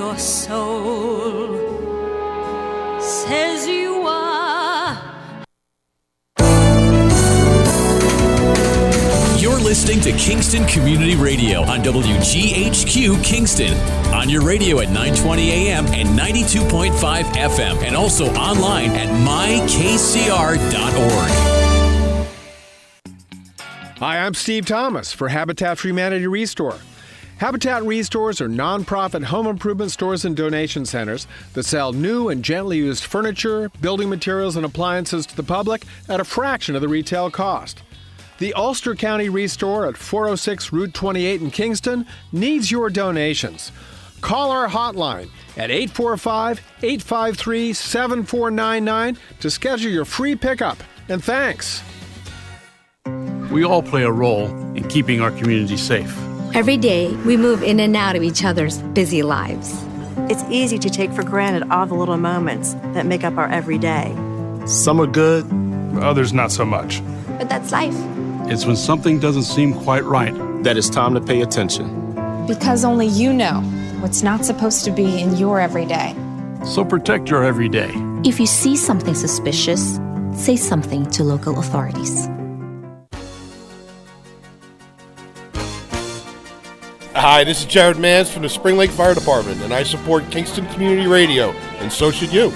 your soul says you are. You're listening to Kingston Community Radio on WGHQ Kingston. On your radio at 920 AM and 92.5 FM, and also online at mykcr.org. Hi, I'm Steve Thomas for Habitat for Humanity Restore. Habitat Restores are nonprofit home improvement stores and donation centers that sell new and gently used furniture, building materials, and appliances to the public at a fraction of the retail cost. The Ulster County Restore at 406 Route 28 in Kingston needs your donations. Call our hotline at 845-853-7499 to schedule your free pickup. And thanks. We all play a role in keeping our community safe. Every day, we move in and out of each other's busy lives. It's easy to take for granted all the little moments that make up our everyday. Some are good, Others not so much. But that's life. It's when something doesn't seem quite right that it's time to pay attention. Because only you know what's not supposed to be in your everyday. So protect your everyday. If you see something suspicious, say something to local authorities. Hi, this is Jared Mans from the Spring Lake Fire Department, and I support Kingston Community Radio, and so should you.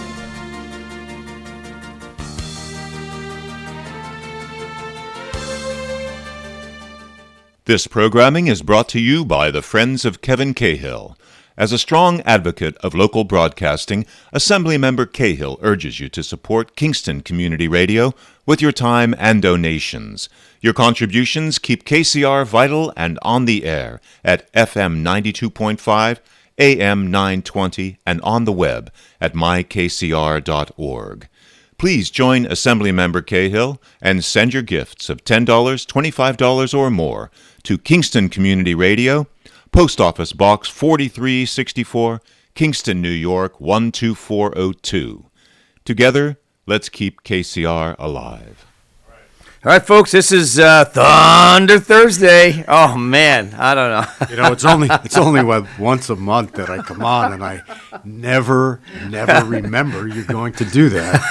This programming is brought to you by the Friends of Kevin Cahill. As a strong advocate of local broadcasting, Assemblymember Cahill urges you to support Kingston Community Radio with your time and donations. Your contributions keep KCR vital and on the air at FM 92.5, AM 920, and on the web at mykcr.org. Please join Assemblymember Cahill and send your gifts of $10, $25, or more to Kingston Community Radio, Post Office Box 4364, Kingston, New York 12402. Together, let's keep KCR alive. All right, folks, this is Thunder Thursday. Oh, man, I don't know. You know, it's only once a month that I come on, and I never remember you're going to do that.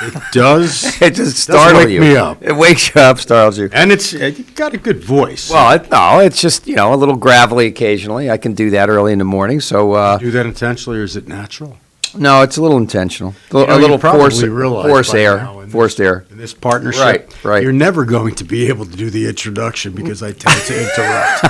It does. It just startles you. Me up. It wakes you up, startles you. And you've got a good voice. Well, it's just, a little gravelly occasionally. I can do that early in the morning. So do that intentionally, or is it natural? No, it's a little intentional. A little forced air. In this partnership, right. You're never going to be able to do the introduction because I tend to interrupt.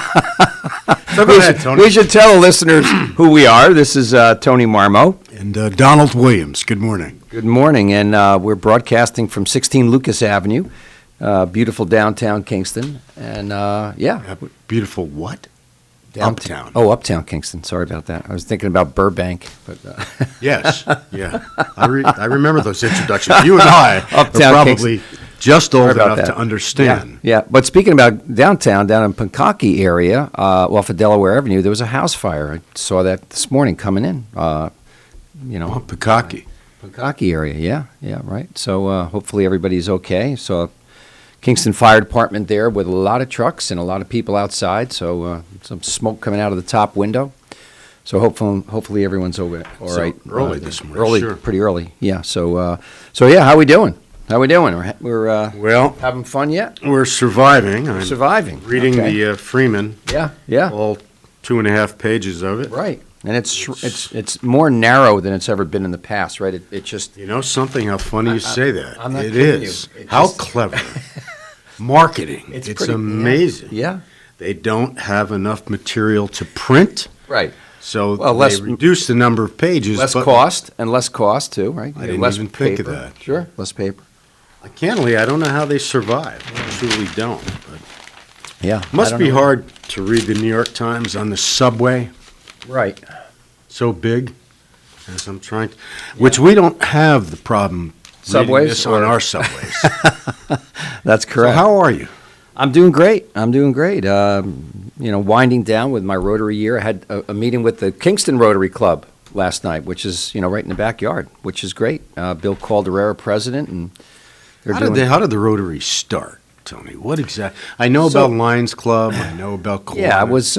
So go ahead, Tony. We should tell the listeners who we are. This is Tony Marmo. And Donald Williams. Good morning. Good morning. And we're broadcasting from 16 Lucas Avenue, beautiful downtown Kingston. And, beautiful what? Uptown. Uptown Kingston. Sorry about that. I was thinking about Burbank. But yes, yeah. I remember those introductions. You and I Uptown are probably Kingston. Just old enough to understand. Yeah. But speaking about downtown, down in Pankaki area, off of Delaware Avenue, there was a house fire. I saw that this morning coming in. Pankaki. Pankaki area, yeah, right. So hopefully everybody's okay. So Kingston Fire Department there with a lot of trucks and a lot of people outside, so some smoke coming out of the top window. So hopefully everyone's all right. Early this morning, pretty early. Yeah. So how we doing? We're having fun yet? We're surviving. I'm surviving. Reading the Freeman. Yeah. All 2.5 pages of it. Right. And it's more narrow than it's ever been in the past, right? It just something. How funny you say that. I'm not it kidding is. You. How clever. Marketing. It's amazing. Yeah. They don't have enough material to print. Right. So they reduce the number of pages. Less cost too, right? I didn't even think of that. Sure, less paper. Candidly, I don't know how they survive. I truly don't. But yeah. Must be hard to read the New York Times on the subway. Right. So big. As I'm trying to, which we don't have the problem subways on our subways. That's correct. So how are you? I'm doing great. Winding down with my Rotary year. I had a meeting with the Kingston Rotary Club last night, which is right in the backyard, which is great. Bill Calderera, president, and how did the Rotary start, Tony? What exactly? I know about Lions Club. I know about Kiwanis. Yeah, it was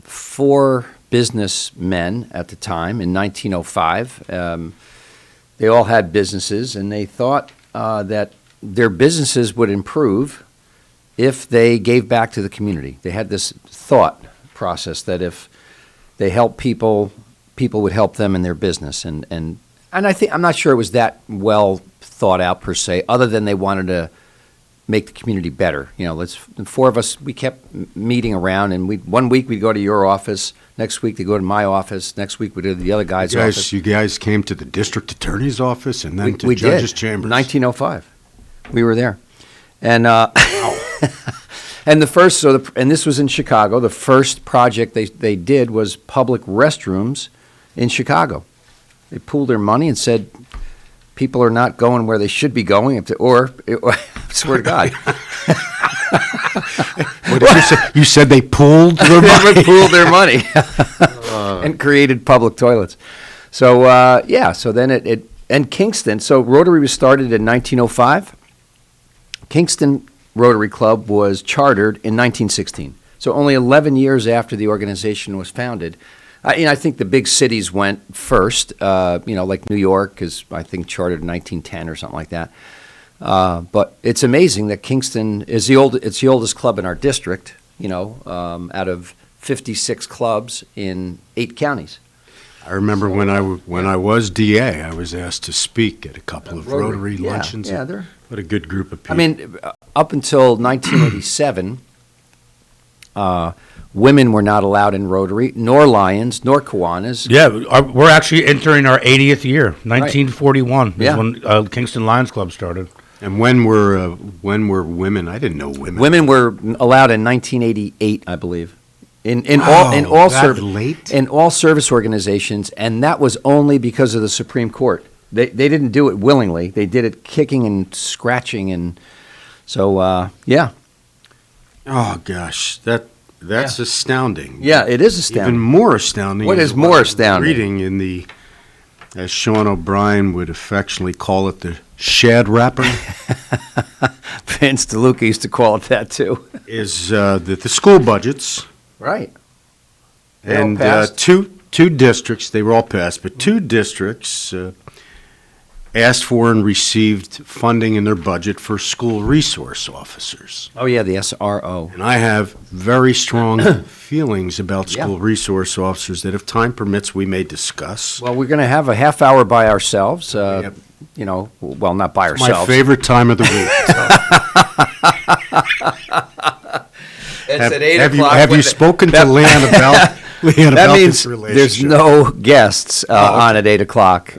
4 businessmen at the time in 1905. They all had businesses, and they thought that their businesses would improve if they gave back to the community. They had this thought process that if they helped people, people would help them in their business. And I'm not sure it was that well thought out per se, other than they wanted to make the community better. The four of us, we kept meeting around, and one week we'd go to your office, next week they go to my office, next week we'd go to the other guy's office. You guys came to the district attorney's office and then to we judge's did. chambers. 1905. We were there. And and and this was in Chicago. The first project they did was public restrooms in Chicago. They pooled their money and said, people are not going where they should be going, or swear to God. What did you say? You said they pooled their money? They pooled their money and created public toilets. So, so then and Kingston, so Rotary was started in 1905. Kingston Rotary Club was chartered in 1916. So only 11 years after the organization was founded. I think the big cities went first, like New York is, I think, chartered in 1910 or something like that. But it's amazing that Kingston is it's the oldest club in our district, out of 56 clubs in 8 counties. I remember when I was DA, I was asked to speak at a couple of Rotary luncheons. Yeah, what a good group of people. I mean, up until 1987, women were not allowed in Rotary, nor Lions, nor Kiwanis. Yeah, we're actually entering our 80th year. 1941 is when Kingston Lions Club started. And when were women? I didn't know women. Women were allowed in 1988, I believe. In all service organizations, and that was only because of the Supreme Court. They didn't do it willingly. They did it kicking and scratching, and so yeah. Oh gosh, that's astounding. Yeah, it is astounding. Even more astounding. What is more astounding? Reading in the, as Sean O'Brien would affectionately call it, the shad wrapper. Vince DeLuca used to call it that too. Is that the school budgets? Right. And two districts, they were all passed, but 2 districts asked for and received funding in their budget for school resource officers. Oh, yeah, the SRO. And I have very strong feelings about school resource officers that if time permits, we may discuss. Well, we're going to have a half hour by ourselves, well, not by ourselves. My favorite time of the week. It's at 8 o'clock. Have you spoken to Leanne about that means this relationship? There's no guests on at 8 o'clock.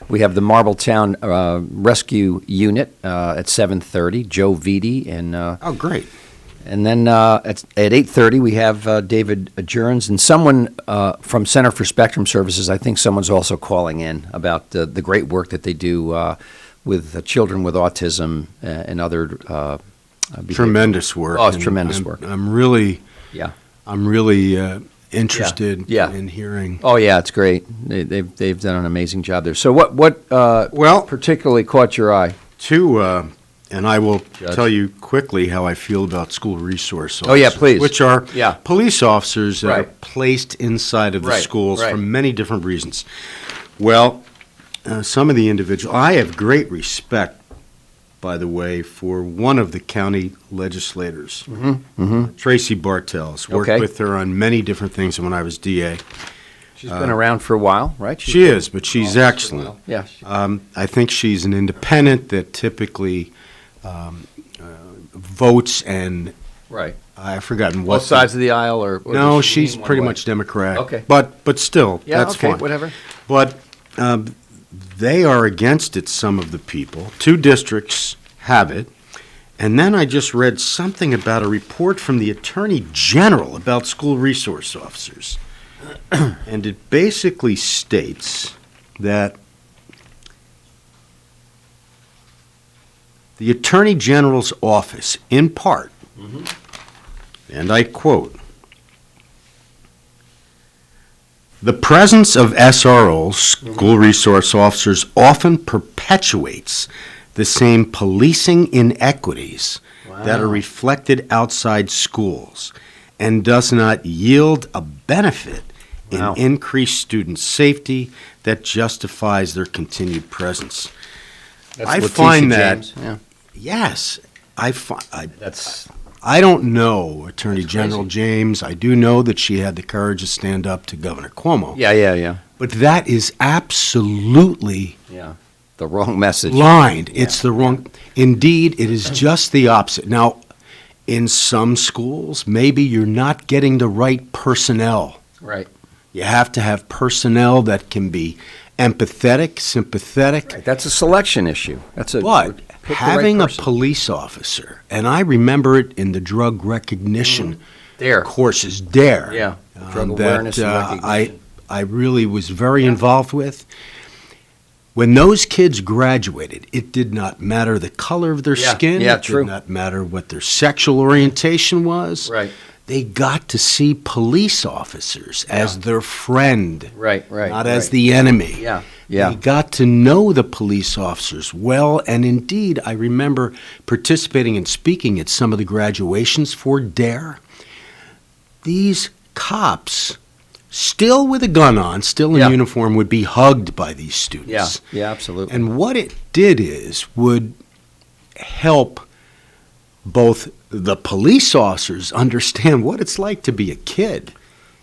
We have the Marbletown Rescue Unit at 7:30. Joe Vitti and great. And then at 8:30 we have David Jurhen and someone from Center for Spectrum Services. I think someone's also calling in about the great work that they do with children with autism and other. Tremendous work. Oh, it's tremendous work. I'm really interested in hearing. Oh yeah, it's great. They've done an amazing job there. So what particularly caught your eye? And I will tell you quickly how I feel about school resource officers. Oh yeah, please. Which are police officers that are placed inside of the schools for many different reasons. Well, some of the individuals, I have great respect, by the way, for one of the county legislators, Tracy Bartels. Worked with her on many different things when I was DA. She's been around for a while, right? She is, but she's excellent. Yeah. I think she's an independent that typically votes and I've forgotten what. Both sides of the aisle, or no, she's pretty much Democrat. Okay, but still, that's fine. Whatever. But they are against it. Some of the people. 2 districts have it, and then I just read something about a report from the Attorney General about school resource officers, and it basically states that the Attorney General's office, in part, and I quote, "The presence of SROs, school resource officers, often perpetuates the same policing inequities that are reflected outside schools and does not yield a benefit in increased student safety that justifies their continued presence. I find that, yes, I don't know Attorney General James. I do know that she had the courage to stand up to Governor Cuomo. Yeah. But that is absolutely the wrong message. Blind. Yeah. It's the wrong. Indeed, it is just the opposite. Now, in some schools, maybe you're not getting the right personnel. Right. You have to have personnel that can be empathetic, sympathetic. Right. That's a selection issue. But having a police officer, and I remember it in the drug recognition courses, DARE. Yeah, drug awareness and recognition. I really was very involved with. When those kids graduated, it did not matter the color of their skin. Yeah, it did not matter what their sexual orientation was. Right. They got to see police officers as their friend. Right. Not as the enemy. Yeah. They got to know the police officers well, and indeed, I remember participating and speaking at some of the graduations for DARE. These cops, still with a gun on, still in uniform, would be hugged by these students. Yeah, absolutely. And what it did would help both the police officers understand what it's like to be a kid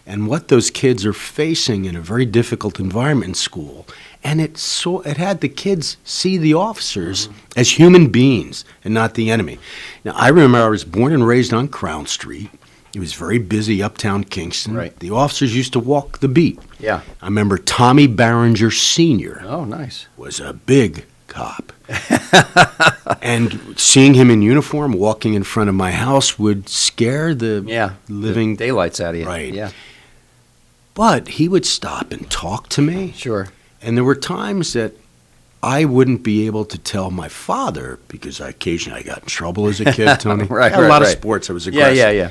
and what those kids are facing in a very difficult environment in school. And it had the kids see the officers as human beings and not the enemy. Now, I remember I was born and raised on Crown Street. It was very busy uptown Kingston. Right. The officers used to walk the beat. Yeah. I remember Tommy Barringer Sr. Oh, nice. Was a big cop. And seeing him in uniform walking in front of my house would scare the living daylights out of you. Right. Yeah. But he would stop and talk to me. Sure. And there were times that I wouldn't be able to tell my father because occasionally I got in trouble as a kid, Tony. I had a lot of sports. I was aggressive. Yeah.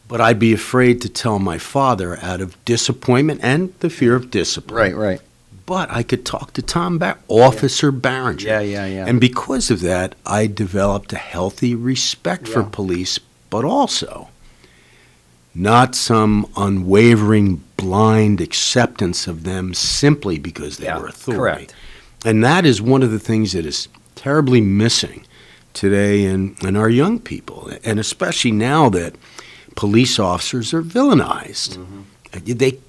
But I'd be afraid to tell my father out of disappointment and the fear of discipline. Right. But I could talk to Officer Barringer. Yeah. And because of that, I developed a healthy respect for police, but also not some unwavering, blind acceptance of them simply because they were authority. Correct. And that is one of the things that is terribly missing today in our young people, and especially now that police officers are villainized.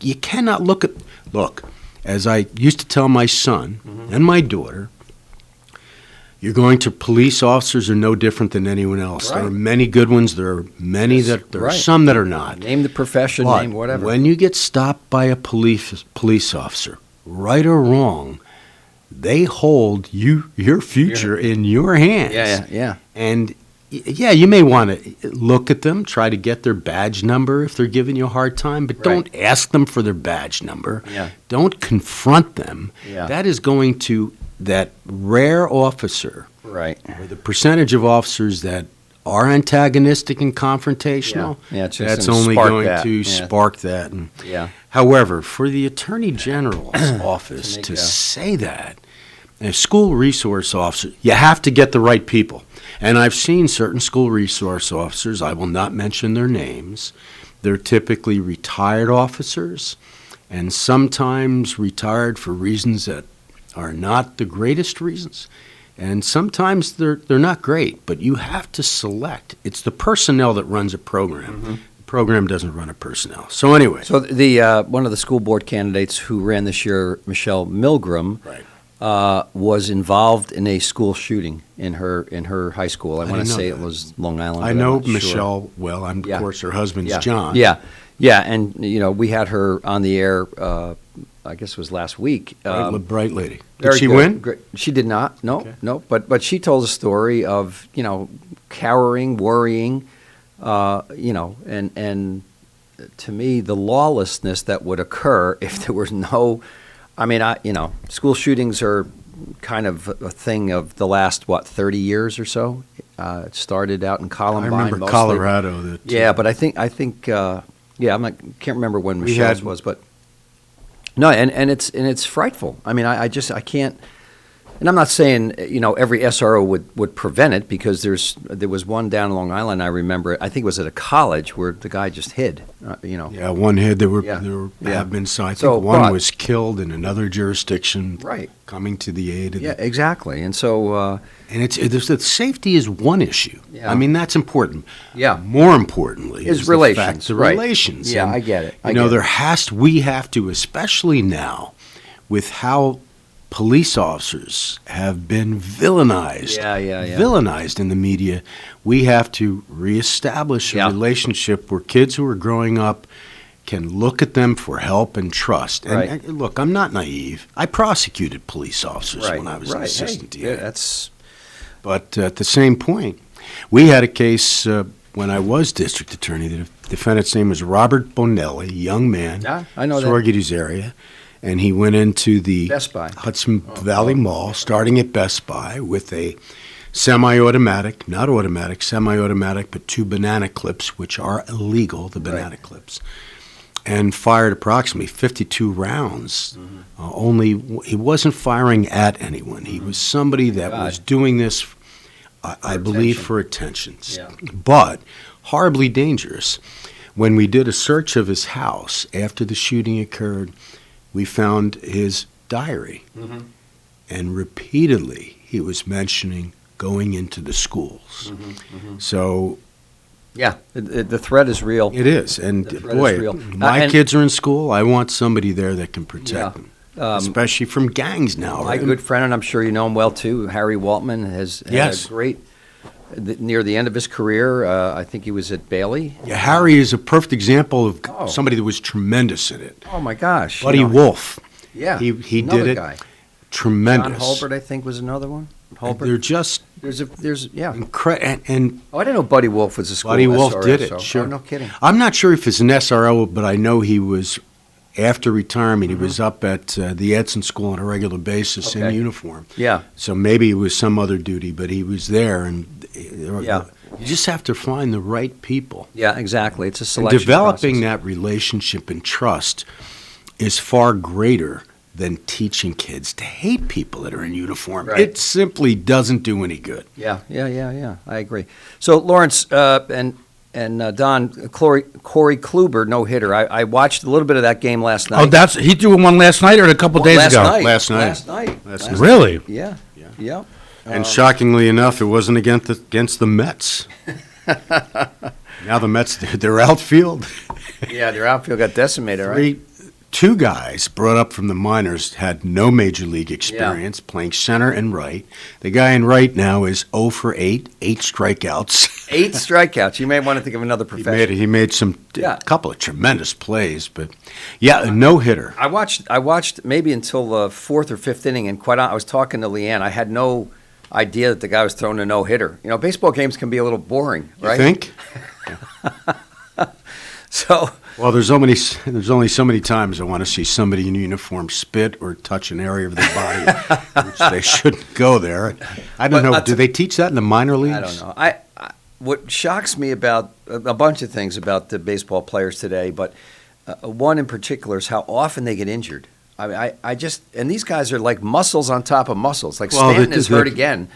You cannot look, as I used to tell my son and my daughter, you're going to police officers are no different than anyone else. Right. There are many good ones. There are many there are some that are not. Name the profession, But name whatever. when you get stopped by a police officer, right or wrong, they hold your future in your hands. Yeah. And you may want to look at them, try to get their badge number if they're giving you a hard time, but don't ask them for their badge number. Yeah. Don't confront them. Yeah. That is going to, that rare officer, Right. or the percentage of officers that are antagonistic and confrontational, it's just that's gonna only spark going that. to spark that. And, however, for the Attorney General's office to say that, a school resource officer, you have to get the right people. And I've seen certain school resource officers, I will not mention their names, they're typically retired officers, and sometimes retired for reasons that are not the greatest reasons. And sometimes they're not great, but you have to select. It's the personnel that runs a program. The program doesn't run a personnel. So anyway. So the one of the school board candidates who ran this year, Michelle Milgram, was involved in a school shooting in her high school. I want to say it was Long Island. I know Michelle well. Of course, her husband's John. Yeah, and we had her on the air. I guess it was last week. Bright lady. Did she win? Great. She did not. No. But she told a story of cowering, worrying, and to me the lawlessness that would occur if there was no. I mean, school shootings are kind of a thing of the last 30 years or so. It started out in Columbine. I remember mostly. Colorado. But I think can't remember when Michelle's was, but no, and it's frightful. I mean, I can't. And I'm not saying, every SRO would prevent it, because there was one down Long Island, I remember, I think it was at a college, where the guy just hid, Yeah, one hid. There have been some. I think one was killed in another jurisdiction. Right. Coming to the aid of exactly. And so... and the safety is one issue. Yeah. I mean, that's important. Yeah. More importantly is relations. Right. Relations. Yeah, And, I get it. we have to, especially now, with how police officers have been villainized. Villainized in the media. We have to reestablish a relationship where kids who are growing up can look at them for help and trust. And look, I'm not naive. I prosecuted police officers when I was an assistant DA. But at the same point, we had a case when I was district attorney. The defendant's name was Robert Bonelli, young man. Yeah, I know that. Sorgates area. And he went into the Best Buy. Hudson Valley Mall, starting at Best Buy, with a semi-automatic, not automatic, semi-automatic, but 2 banana clips, which are illegal, the banana clips, and fired approximately 52 rounds. He wasn't firing at anyone. He was somebody that was doing this, I believe, for attention. Yeah. But horribly dangerous. When we did a search of his house after the shooting occurred, we found his diary. And repeatedly he was mentioning going into the schools. So... Yeah, the threat is real. It is. And boy, my kids are in school. I want somebody there that can protect them, especially from gangs now. My good friend, and I'm sure you know him well too, Harry Waltman, has had a great, near the end of his career, I think he was at Bailey. Yeah, Harry is a perfect example of somebody that was tremendous in it. Oh, my gosh. Buddy Wolf. Yeah, he did it. Guy. Tremendous. John Hulbert, I think, was another one. Hulbert. They're just... There's and I didn't know Buddy Wolf was a school Buddy Wolf SRO, did it, so. sure. Oh, no kidding. I'm not sure if it's an SRO, but I know he was, after retirement, he was up at the Edson School on a regular basis in uniform. Yeah. So maybe it was some other duty, but he was there, and you just have to find the right people. Yeah, exactly. It's a selection Developing process. that relationship and trust is far greater than teaching kids to hate people that are in uniform. Right. It simply doesn't do any good. Yeah. I agree. So, Lawrence and Don, Corey Kluber, no-hitter. I watched a little bit of that game last night. Oh, he threw one last night or a couple days ago? Last night. Really? Yeah. And shockingly enough, it wasn't against the Mets. Now the Mets, their outfield. Yeah, their outfield got decimated, right? 2 guys brought up from the minors had no major league experience, playing center and right. The guy in right now is 0 for 8 strikeouts. 8 strikeouts. You may want to think of another profession. He made a couple of tremendous plays, but a no-hitter. I watched maybe until the 4th or 5th inning, and I was talking to Leanne. I had no idea that the guy was throwing a no-hitter. Baseball games can be a little boring, right? You think? So... Well, there's only so many times I want to see somebody in uniform spit or touch an area of their body, which they shouldn't go there. I don't know. Do they teach that in the minor leagues? I don't know. What shocks me about a bunch of things about the baseball players today, but one in particular is how often they get injured. I just and these guys are like muscles on top of muscles. Like Stanton is hurt again.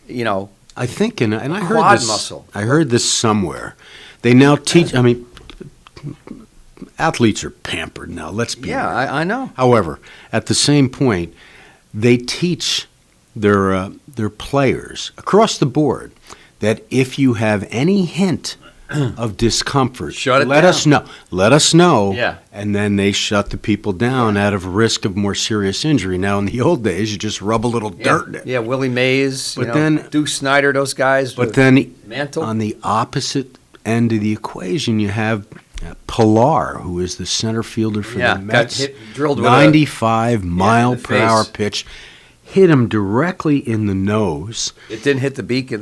I think, and I heard quad this. Muscle. I heard this somewhere. They now teach. I mean. Athletes are pampered now, let's be honest. Yeah, I know. However, at the same point, they teach their players across the board that if you have any hint of discomfort, let us know. Let us know. Yeah. And then they shut the people down out of risk of more serious injury. Now, in the old days, you just rub a little dirt in it. Yeah, Willie Mays, then Duke Snyder, those guys. But then Mantle. On the opposite end of the equation, you have Pilar, who is the center fielder for the Mets, drilled with 95 mile per hour pitch, hit him directly in the nose. It didn't hit the beak of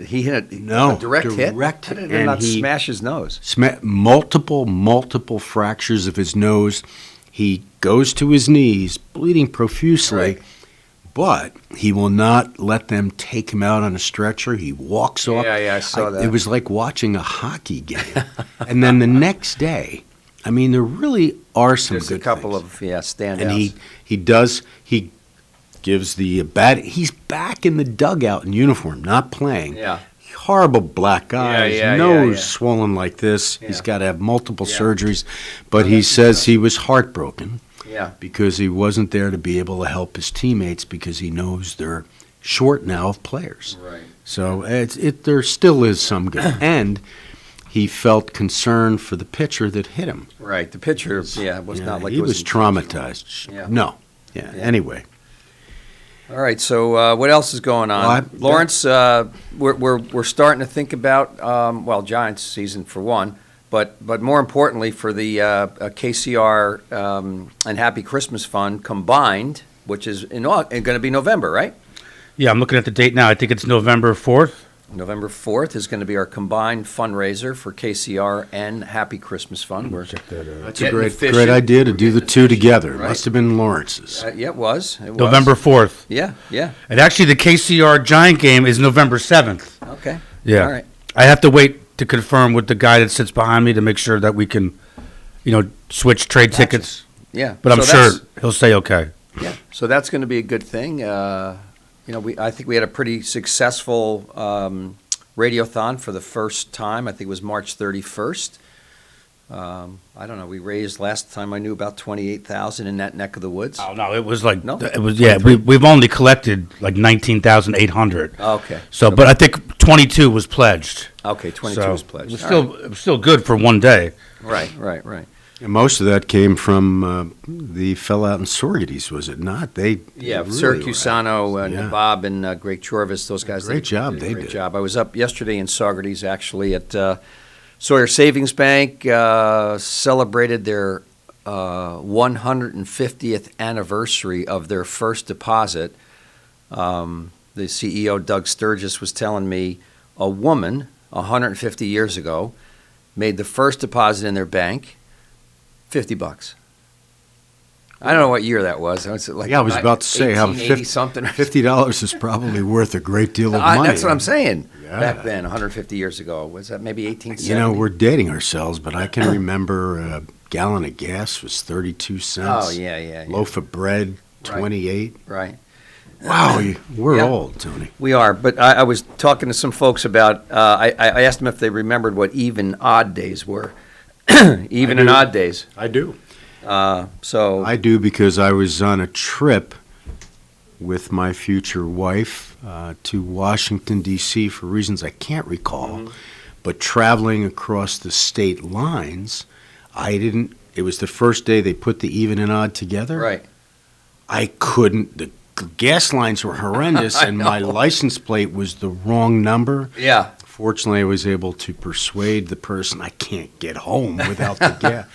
he hit a direct hit. How did it not smash his nose? Multiple fractures of his nose. He goes to his knees, bleeding profusely. Right. But he will not let them take him out on a stretcher. He walks off. Yeah, I saw that. It was like watching a hockey game. And then the next day, I mean, there really are some There's good a couple things. of standouts. And he gives the bat. He's back in the dugout in uniform, not playing. Yeah. Horrible black eyes, yeah, nose yeah. swollen like this. Yeah. He's got to have multiple surgeries. But he says he was heartbroken because he wasn't there to be able to help his teammates because he knows they're short now of players. Right. So there still is some good. And he felt concern for the pitcher that hit him. Right. The pitcher, was not like he was traumatized. Yeah. No. Yeah. Anyway. All right. So what else is going on, Lawrence? We're starting to think about Giants season for one, but more importantly for the KCR and Happy Christmas Fund combined, which is going to be November, right? Yeah, I'm looking at the date now. I think it's November 4th. November 4th is going to be our combined fundraiser for KCR and Happy Christmas Fund. That's a great idea to do the two together. It must have been Lawrence's. Yeah, it was. November 4th. Yeah. And actually, the KCR Giant game is November 7th. Okay. Yeah. All right. I have to wait to confirm with the guy that sits behind me to make sure that we can, switch trade tickets. Yeah. But I'm sure he'll say okay. Yeah. So that's going to be a good thing. I think we had a pretty successful radiothon for the first time. I think it was March 31st. I don't know. We raised last time I knew about $28,000 in that neck of the woods. Oh no, it was like we've only collected like 19,800. Okay. So, but I think 22 was pledged. Okay, 22 was pledged. It was still good for one day. Right. And most of that came from the fellow out in Sorgetes, was it not? Sir Cusano and Bob and Greg Chorvis, those guys. Great job. Great job. I was up yesterday in Saugerties, actually, at Sawyer Savings Bank, celebrated their 150th anniversary of their first deposit. The CEO, Doug Sturgis, was telling me a woman 150 years ago made the first deposit in their bank, $50. I don't know what year that was. I was about to say how $50 is probably worth a great deal of money. That's what I'm saying. Back then, 150 years ago, was that maybe 1870? We're dating ourselves, but I can remember a gallon of gas was 32 cents. Oh yeah. Loaf of bread, 28. Right. Wow, we're old, Tony. We are, but I was talking to some folks about. I asked them if they remembered what even odd days were. Even and odd days. I do. So I do because I was on a trip with my future wife to Washington, D.C. for reasons I can't recall, but traveling across the state lines, it was the first day they put the even and odd together. Right. I couldn't, the gas lines were horrendous and my license plate was the wrong number. Yeah. Fortunately, I was able to persuade the person I can't get home without the gas.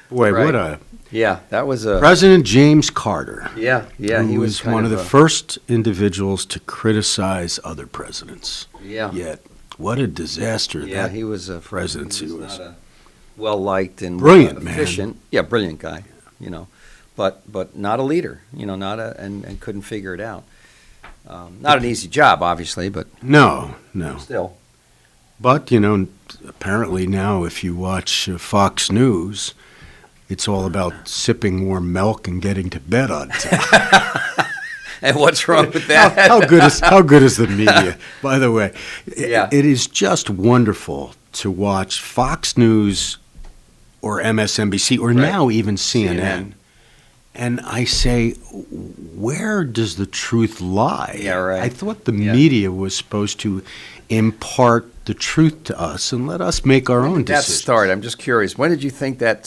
Boy, what a... Yeah, that was a... President James Carter. Yeah, he was one of the first individuals to criticize other presidents. Yeah. Yet, what a disaster that he was a presidency was. Well-liked and brilliant, efficient. Man. Yeah, brilliant guy, but not a leader, and couldn't figure it out. Not an easy job, obviously, but... No. Still. But, apparently now if you watch Fox News, it's all about sipping warm milk and getting to bed on time. And what's wrong with that? How good is the media? By the way, it is just wonderful to watch Fox News or MSNBC or now even CNN. And I say, where does the truth lie? Yeah, right. I thought the media was supposed to impart the truth to us and let us make our own decisions. That started. I'm just curious. When did you think that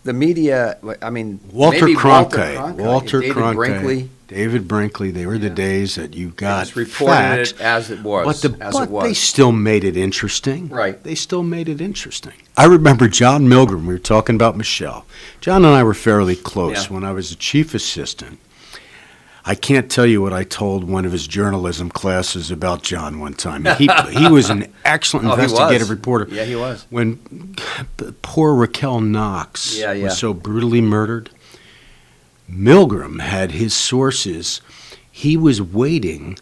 the media? I mean, Walter Cronkite, David Brinkley. They were the days that you got reported facts, it as it was. But they still made it interesting. Right. They still made it interesting. I remember John Milgram. We were talking about Michelle. John and I were fairly close when I was a chief assistant. I can't tell you what I told one of his journalism classes about John one time. He was an excellent investigative reporter. Yeah, he was. When poor Raquel Knox was so brutally murdered, Milgram had his sources. He was waiting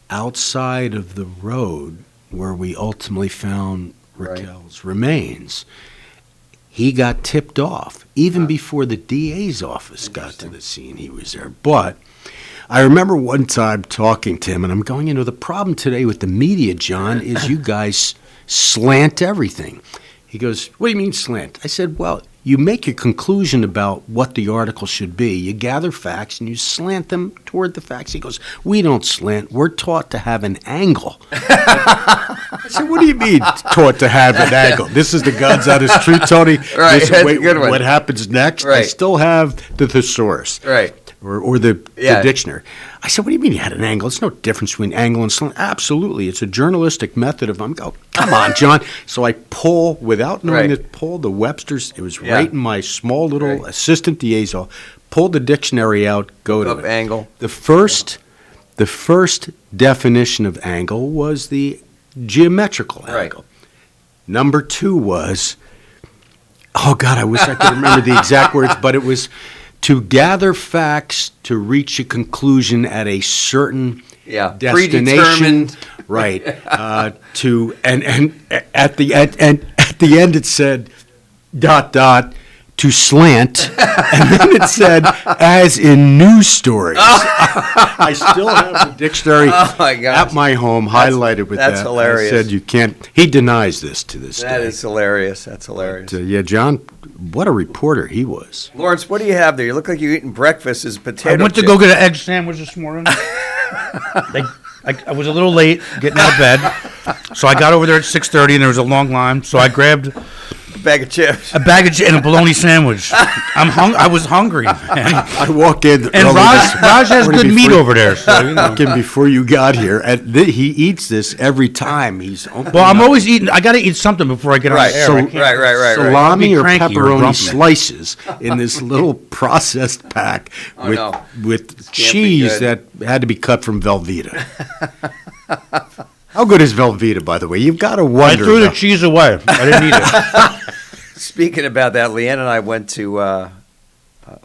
outside of the road where we ultimately found Raquel's remains. He got tipped off. Even before the DA's office got to the scene, he was there. But I remember one time talking to him, and I'm going, the problem today with the media, John, is you guys slant everything. He goes, what do you mean slant? I said, well, you make your conclusion about what the article should be. You gather facts, and you slant them toward the facts. He goes, we don't slant. We're taught to have an angle. I said, what do you mean taught to have an angle? This is the God's honest truth, Tony. Right, that's a good one. What happens next? Right. I still have the thesaurus. Right. Or the dictionary. I said, what do you mean you had an angle? There's no difference between angle and slant. Absolutely. It's a journalistic method of, come on, John. So I pull, without knowing it, pull the Webster's. It was right in my small little assistant liaison. Pull the dictionary out, go to it. Angle. The first definition of angle was the geometrical angle. Number 2 was, oh God, I wish I could remember the exact words, but it was to gather facts to reach a conclusion at a certain destination. Right. And at the end it said ... to slant, and then it said, as in news stories. I still have the dictionary at my home highlighted with that. That's hilarious. I said, you can't, he denies this to this day. That is hilarious. That's hilarious. But, John, what a reporter he was. Lawrence, what do you have there? You look like you're eating breakfast as potato I went to go get an egg sandwich this morning. I was a little late getting out of bed, so I got over there at 6:30, and there was a long line, so I grabbed a bag of chips and a bologna sandwich. I was hungry, man. I walk in, and Raj has good meat over there. So before you got here, and he eats this every time. I'm always eating. I got to eat something before I get on the air. Right. Salami or pepperoni slices in this little processed pack with cheese that had to be cut from Velveeta. How good is Velveeta, by the way? You've got to wonder. I threw the cheese away. I didn't eat it. Speaking about that, Leanne and I went to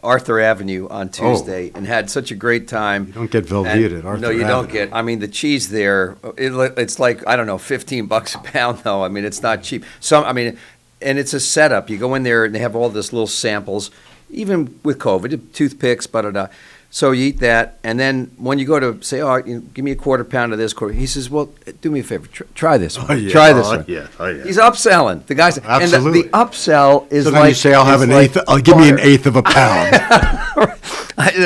Arthur Avenue on Tuesday and had such a great time. You don't get Velveeta at Arthur Avenue. No, you don't get. I mean, the cheese there, it's like, I don't know, $15 a pound, though. I mean, it's not cheap. And it's a setup. You go in there, and they have all this little samples, even with COVID, toothpicks, So you eat that, and then when you go to say, give me a quarter pound of this, he says, well, do me a favor, try this one. Try this one. He's upselling. The guy's absolutely. And the upsell is so you say, I'll have an eighth. I'll give me an eighth of a pound.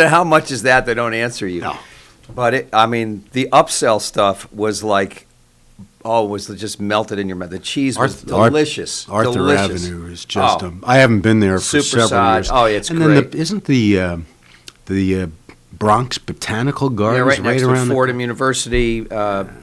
How much is that? They don't answer you. No. But the upsell stuff was like, was just melted in your mouth. The cheese was delicious. Arthur Avenue is just. I haven't been there for several years. Oh, it's and great. Then isn't the Bronx Botanical Gardens right next to Fordham University,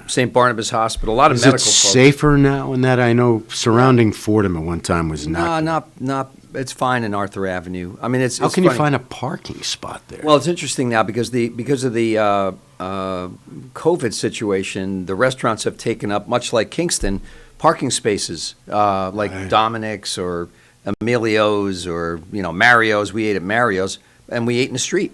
St. Barnabas Hospital, a lot of medical folks. Is it safer now in that? I know surrounding Fordham at one time was not. No, not. It's fine in Arthur Avenue. I mean, it's. How it's can funny. you find a parking spot there? Well, it's interesting now because of the COVID situation. The restaurants have taken up, much like Kingston, parking spaces like Dominic's or Emilio's or Mario's. We ate at Mario's. And we ate in the street.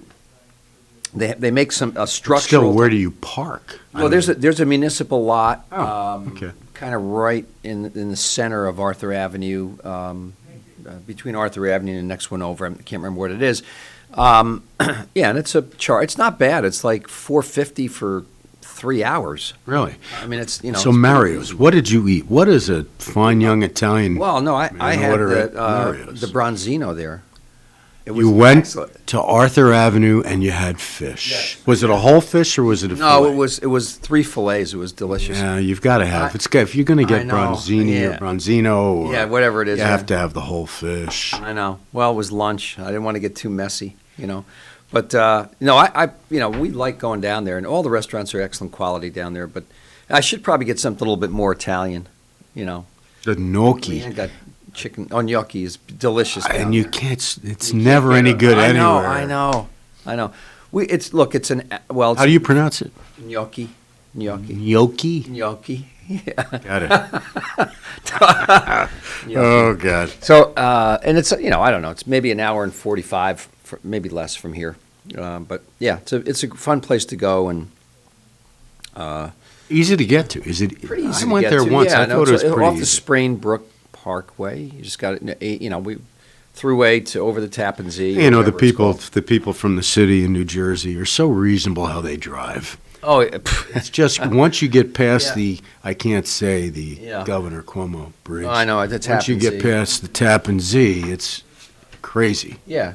They make a structural. Still, where do you park? Well, there's a municipal lot, okay, kind of right in the center of Arthur Avenue, between Arthur Avenue and the next one over. I can't remember what it is. And it's a charge. It's not bad. It's like $4.50 for 3 hours. Really? I mean, it's So Mario's. What did you eat? What is a fine young Italian? Well, no, I had the Bronzino there. You went to Arthur Avenue and you had fish. Yes. Was it a whole fish or was it a fillet? No, it was 3 fillets. It was delicious. Yeah, you've got to have. If you're going to get Bronzino or whatever it is, you have to have the whole fish. I know. Well, it was lunch. I didn't want to get too messy, But we like going down there, and all the restaurants are excellent quality down there. But I should probably get something a little bit more Italian, The gnocchi. I got chicken gnocchi is delicious. And you can't. It's never any good anywhere. I know. How do you pronounce it? Gnocchi. Gnocchi. Yeah. Got it. Oh God. So and it's I don't know. It's maybe an hour and 45, maybe less from here. But yeah, it's a fun place to go and. Easy to get to. Is it? Pretty easy. I went there once. I thought it was pretty off easy. the Sprainbrook Parkway. You just got it. thruway to over the Tappan Zee. You know, the people from the city in New Jersey are so reasonable how they drive. Oh, it's just once you get past I can't say the Governor Cuomo Bridge. Oh, I know, the Tappan Once you get past the Tappan Zee, it's crazy. Yeah.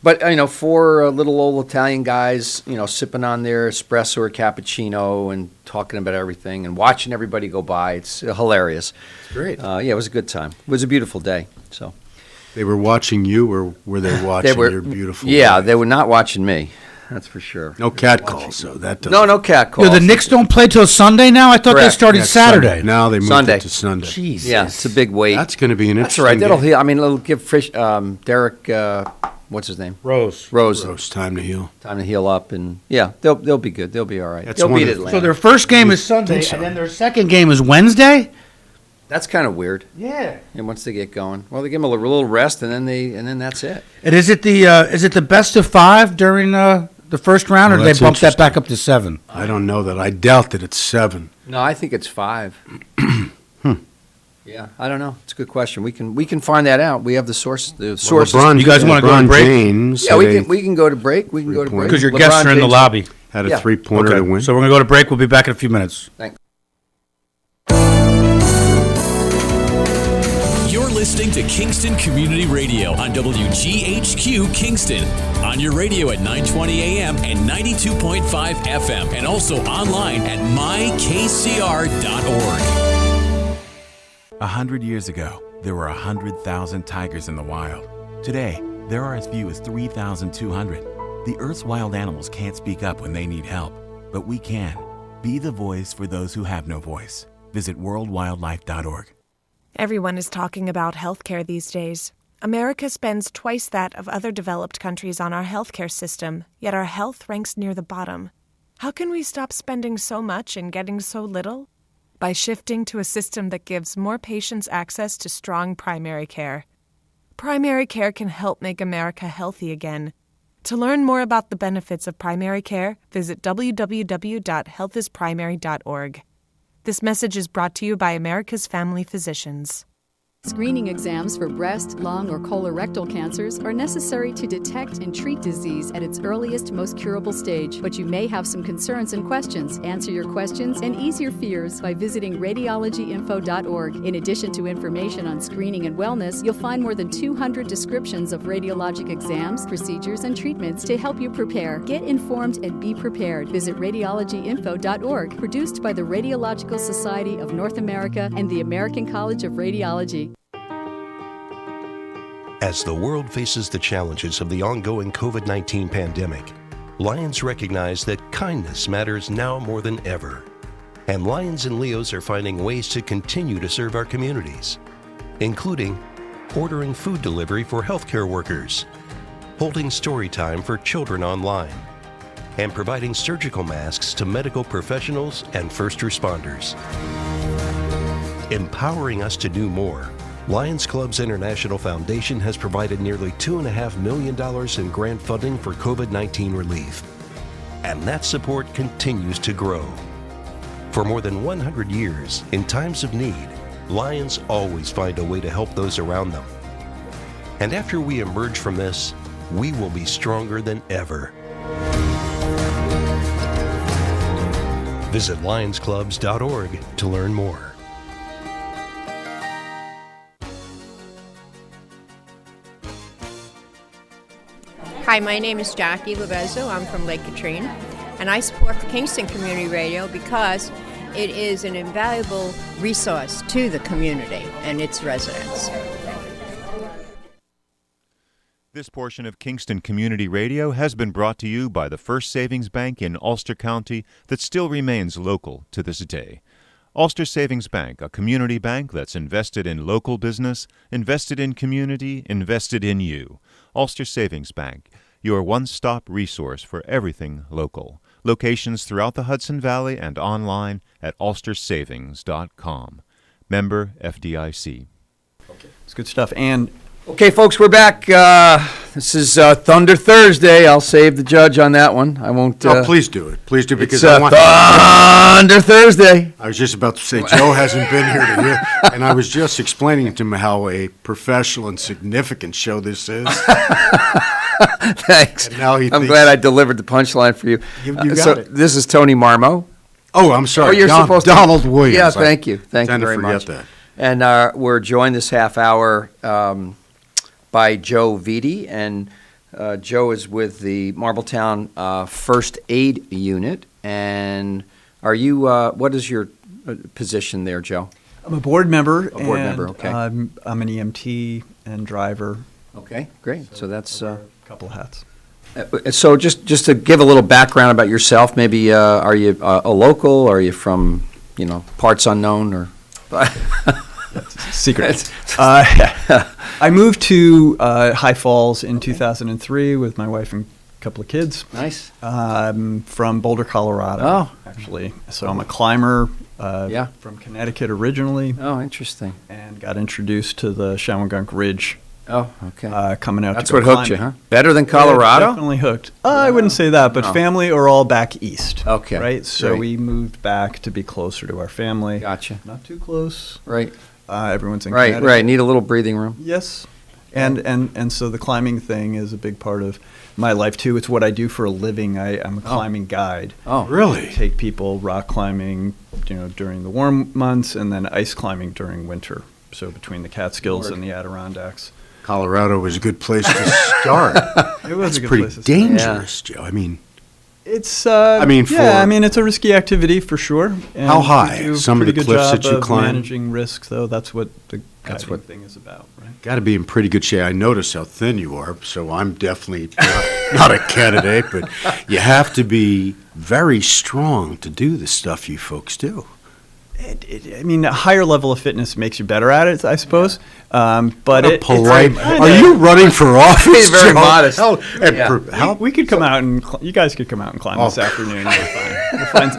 But, four little old Italian guys, sipping on their espresso or cappuccino and talking about everything and watching everybody go by. It's hilarious. It's great. It was a good time. It was a beautiful day. So they were watching you, or were they watching your beautiful wife? They were not watching me. That's for sure. No cat calls, so that doesn't... No cat calls. The Knicks don't play till Sunday now? I thought they started Saturday. Sunday. Now they moved it to Sunday. Jesus. Yeah, it's a big wait. That's going to be an interesting That's all right. game. It'll give Derek, what's his name? Rose. Time to heal. Time to heal up, and they'll be good. They'll be all right. That's they'll beat wonderful. Atlanta. So their first game is Sunday, and then their second game is Wednesday? That's kind of weird. Yeah. And once they get going, well, they give them a little rest, and then that's it. And is it the best of 5 during the first round, or did they bump that back up to 7? I don't know that. I doubt that it's 7. No, I think it's 5. Yeah, I don't know. It's a good question. We can find that out. We have the source. The sources. You guys want to go to break? James yeah, we can go to break. We can go to break because your guests are in the lobby. Had a 3-pointer to win. So we're gonna go to break. We'll be back in a few minutes. Thanks. You're listening to Kingston Community Radio on WGHQ Kingston. On your radio at 920 AM and 92.5 FM, and also online at mykcr.org. 100 years ago, there were 100,000 tigers in the wild. Today, there are as few as 3,200. The Earth's wild animals can't speak up when they need help, but we can. Be the voice for those who have no voice. Visit worldwildlife.org. Everyone is talking about healthcare these days. America spends twice that of other developed countries on our healthcare system, yet our health ranks near the bottom. How can we stop spending so much and getting so little? By shifting to a system that gives more patients access to strong primary care. Primary care can help make America healthy again. To learn more about the benefits of primary care, visit www.healthisprimary.org. This message is brought to you by America's Family Physicians. Screening exams for breast, lung, or colorectal cancers are necessary to detect and treat disease at its earliest, most curable stage. But you may have some concerns and questions. Answer your questions and ease your fears by visiting radiologyinfo.org. In addition to information on screening and wellness, you'll find more than 200 descriptions of radiologic exams, procedures, and treatments to help you prepare. Get informed and be prepared. Visit radiologyinfo.org. Produced by the Radiological Society of North America and the American College of Radiology. As the world faces the challenges of the ongoing COVID-19 pandemic, Lions recognize that kindness matters now more than ever. And Lions and Leos are finding ways to continue to serve our communities, including ordering food delivery for healthcare workers, holding story time for children online, and providing surgical masks to medical professionals and first responders. Empowering us to do more, Lions Clubs International Foundation has provided nearly $2.5 million in grant funding for COVID-19 relief. And that support continues to grow. For more than 100 years, in times of need, Lions always find a way to help those around them. And after we emerge from this, we will be stronger than ever. Visit lionsclubs.org to learn more. Hi, my name is Jackie Levezzo. I'm from Lake Katrine, and I support Kingston Community Radio because it is an invaluable resource to the community and its residents. This portion of Kingston Community Radio has been brought to you by the First Savings Bank in Ulster County that still remains local to this day. Ulster Savings Bank, a community bank that's invested in local business, invested in community, invested in you. Ulster Savings Bank, your one-stop resource for everything local. Locations throughout the Hudson Valley and online at ulstersavings.com. Member FDIC. It's good stuff. And okay, folks, we're back. This is Thunder Thursday. I'll save the judge on that one. I won't. Oh, please do it. Please do, because it's Thunder Thursday. I was just about to say, Joe hasn't been here to hear, and I was just explaining to him how a professional and significant show this is. Thanks. And now I'm glad I delivered the punchline for you. You got it. This is Tony Marmo. Oh, I'm sorry. You're supposed to. Donald Williams. Yeah, thank you. Thank you tend to very forget much. that. And we're joined this half hour by Joe Vitti, and Joe is with the Marbletown First Aid Unit. And are you? What is your position there, Joe? I'm a board member. A board member. Okay. I'm an EMT and driver. Okay, great. So that's a couple of hats. So just to give a little background about yourself, maybe are you a local? Are you from parts unknown or? Secret. I moved to High Falls in 2003 with my wife and a couple of kids. Nice. From Boulder, Colorado. Oh, actually. So I'm a climber. From Connecticut originally. Oh, interesting. And got introduced to the Shawangunk Ridge. Oh, okay. Coming out. That's to go what hooked climbing. you, huh? Better than Colorado? Yeah, definitely hooked. I wouldn't say that, but family are all back east. Okay. Right? So Great. we moved back to be closer to our family. Gotcha. Not too close. Right. Everyone's in Right, Connecticut. right. Need a little breathing room. Yes. And so the climbing thing is a big part of my life, too. It's what I do for a living. I'm a climbing guide. Oh, really? I take people rock climbing, during the warm months, and then ice climbing during winter. So between the Catskills and the Adirondacks. Colorado was a good place to start. It was a good pretty place to start. dangerous, Joe. I mean, it's. it's a risky activity for sure. And how high? we do a Some of the pretty cliffs good that you job of climb. managing risks, though. That's what the guiding thing is about, right? Got to be in pretty good shape. I notice how thin you are, so I'm definitely not a candidate. But you have to be very strong to do the stuff you folks do. A higher level of fitness makes you better at it, I suppose. But are you running for office? Very Joe? modest. We could come out and you guys could come out and climb this afternoon. You're fine. We'll find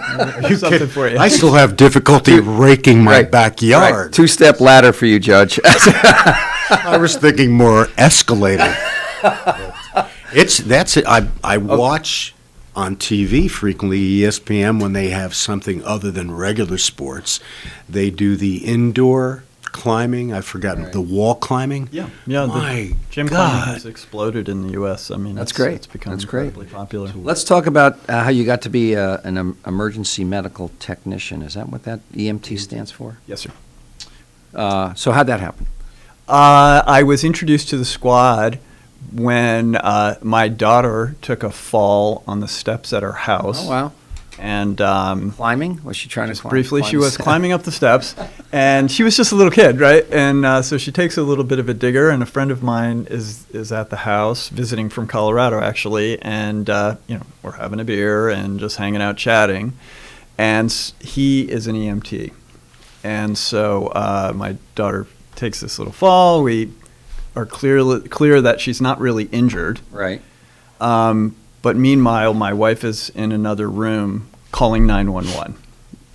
something for you. I still have difficulty raking my backyard. Right. Two-step ladder for you, Judge. I was thinking more escalator. That's it. I watch on TV frequently, ESPN, when they have something other than regular sports. They do the indoor climbing. I've forgotten the wall climbing. Yeah. My gym God. climbing has exploded in the U.S. That's great. It's become That's great. incredibly popular. Let's talk about how you got to be an emergency medical technician. Is that what that EMT stands for? Yes, sir. So how'd that happen? I was introduced to the squad when my daughter took a fall on the steps at her house. Oh, wow. And climbing? Was she trying to climb? Briefly, she was climbing up the steps, and she was just a little kid, right? And so she takes a little bit of a digger, and a friend of mine is at the house, visiting from Colorado, actually, and we're having a beer and just hanging out chatting, and he is an EMT. And so my daughter takes this little fall. We are clear that she's not really injured. Right. But meanwhile, my wife is in another room calling 911.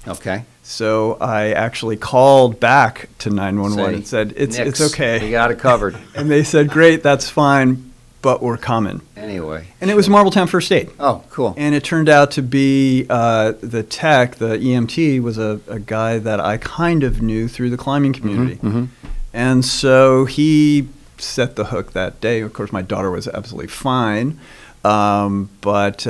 Okay. So I actually called back to 911 and said, it's okay. We got it covered. And they said, great, that's fine, but we're coming. Anyway. And it was Marbletown First Aid. Oh, cool. And it turned out to be the tech, the EMT, was a guy that I kind of knew through the climbing community. Mm-hmm. And so he set the hook that day. Of course, my daughter was absolutely fine. But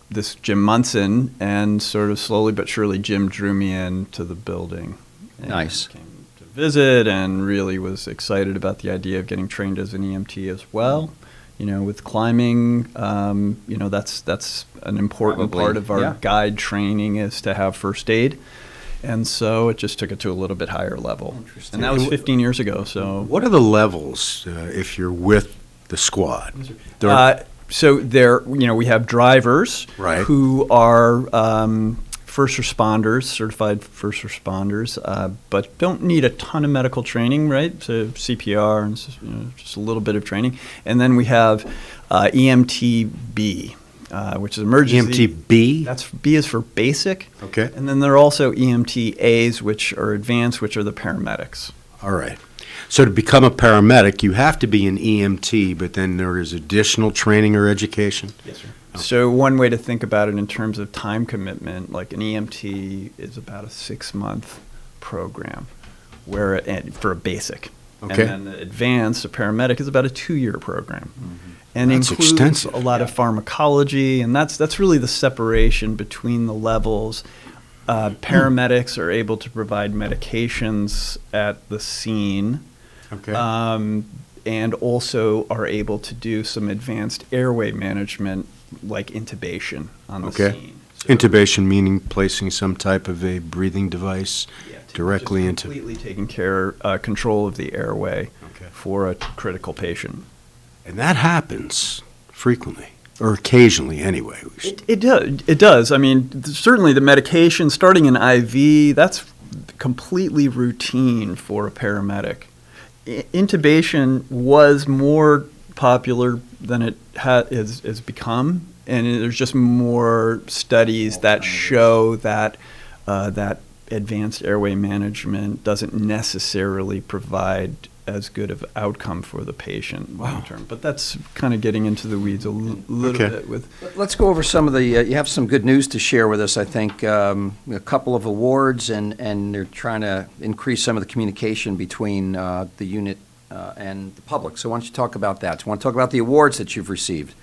this Jim Munson, and sort of slowly but surely, Jim drew me into the building. Nice. Came to visit and really was excited about the idea of getting trained as an EMT as well. With climbing, that's an important part of our guide training is to have first aid. And so it just took it to a little bit higher level. And that was 15 years ago. So what are the levels if you're with the squad? So we have drivers who are first responders, certified first responders, but don't need a ton of medical training, right? So CPR and just a little bit of training. And then we have EMTB, which is emergency. EMTB? That's B is for basic. Okay. And then there are also EMTAs, which are advanced, which are the paramedics. All right. So to become a paramedic, you have to be an EMT, but then there is additional training or education? Yes, sir. So one way to think about it in terms of time commitment, like an EMT is about a 6-month program for a basic. Okay. And then the advanced, a paramedic, is about a 2-year program. And That's includes extensive. a lot of pharmacology, and that's really the separation between the levels. Paramedics are able to provide medications at the scene. Okay. And also are able to do some advanced airway management, like intubation on the scene. Intubation meaning placing some type of a breathing device directly into. Completely taking control of the airway for a critical patient. And that happens frequently, or occasionally anyway. It does. I mean, certainly the medication, starting in IV, that's completely routine for a paramedic. Intubation was more popular than it has become, and there's just more studies that show that that advanced airway management doesn't necessarily provide as good of outcome for the patient long term. But that's kind of getting into the weeds a little bit with. Let's go over some of the. You have some good news to share with us. I think a couple of awards, and they're trying to increase some of the communication between the unit and the public. So why don't you talk about that? So I want to talk about the awards that you've received.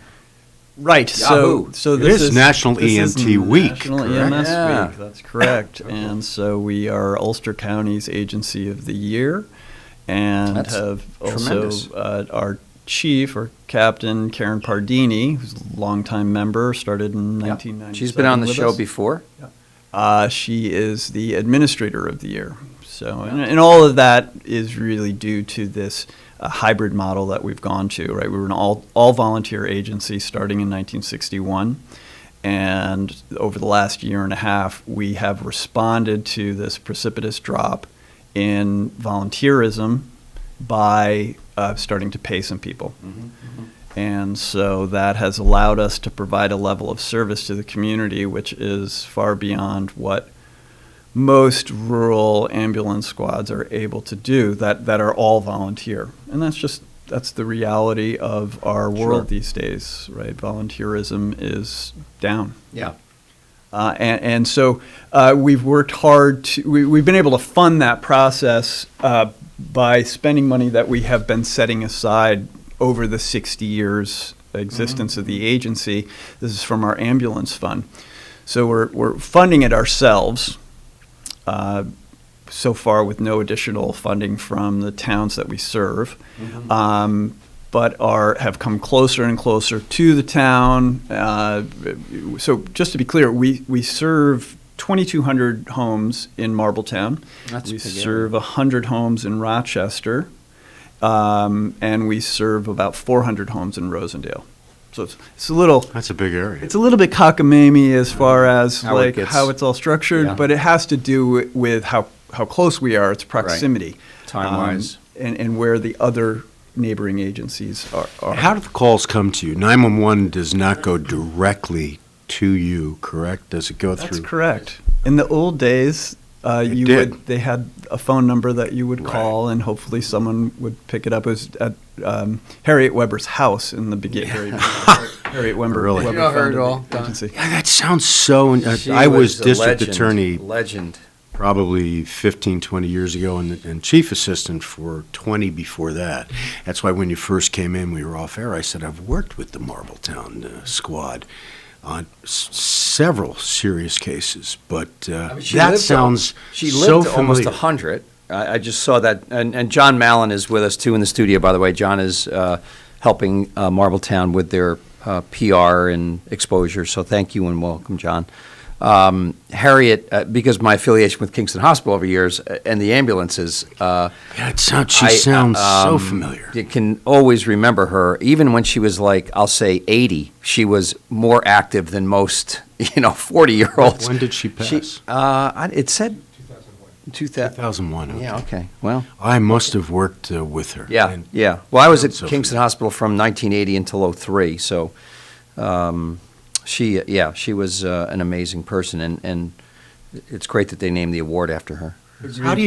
Right. Yahoo. So It this is National EMT Week. National correct? EMS Yeah. Week. That's correct. And so we are Ulster County's Agency of the Year, and That's have tremendous. also our chief or captain Karen Pardini, who's a longtime member, started in 1997. She's been on the with show us. before. She is the administrator of the year. So, and all of that is really due to this hybrid model that we've gone to, right? We were an all volunteer agency starting in 1961. And over the last year and a half, we have responded to this precipitous drop in volunteerism by starting to pay some people. And so that has allowed us to provide a level of service to the community which is far beyond what most rural ambulance squads are able to do that are all volunteer. And that's the reality of our world these days, right? Volunteerism is down. Yeah. And so we've worked hard we've been able to fund that process by spending money that we have been setting aside over the 60 years existence of the agency. This is from our ambulance fund. So we're funding it ourselves so far with no additional funding from the towns that we serve. But have come closer and closer to the town. So just to be clear, we serve 2,200 homes in Marbletown. We serve 100 homes in Rochester, and we serve about 400 homes in Rosendale. So it's a little. That's a big area. It's a little bit cockamamie as far as How it's all structured, but it has to do with how close we are. It's proximity, time-wise, and where the other neighboring agencies are. How do the calls come to you? 911 does not go directly to you, correct? Does it go through? That's correct. In the old days, they had a phone number that you would call, and hopefully someone would pick it up. It was at Harriet Weber's house in the beginning. Harriet Weber. Really? Weber You know her at founded all, the agency. Yeah, that sounds so. She I was a district legend, attorney. Legend. Probably 15, 20 years ago, and chief assistant for 20 before that. That's why when you first came in, we were off air. I said, I've worked with the Marbletown squad on several serious cases, but that sounds she so lived almost familiar. 100. I just saw that, and John Mallon is with us too in the studio. By the way, John is helping Marbletown with their PR and exposure. So thank you and welcome, John. Harriet, because my affiliation with Kingston Hospital over years and the ambulances. She sounds so familiar. You can always remember her, even when she was like, I'll say 80. She was more active than most, 40-year-olds. When did she pass? It said 2001. Okay. Yeah. Okay. Well, I must have worked with her. Yeah. Yeah. Well, I was at Kingston Hospital from 1980 until 03. So. She was an amazing person, and it's great that they named the award after her. How do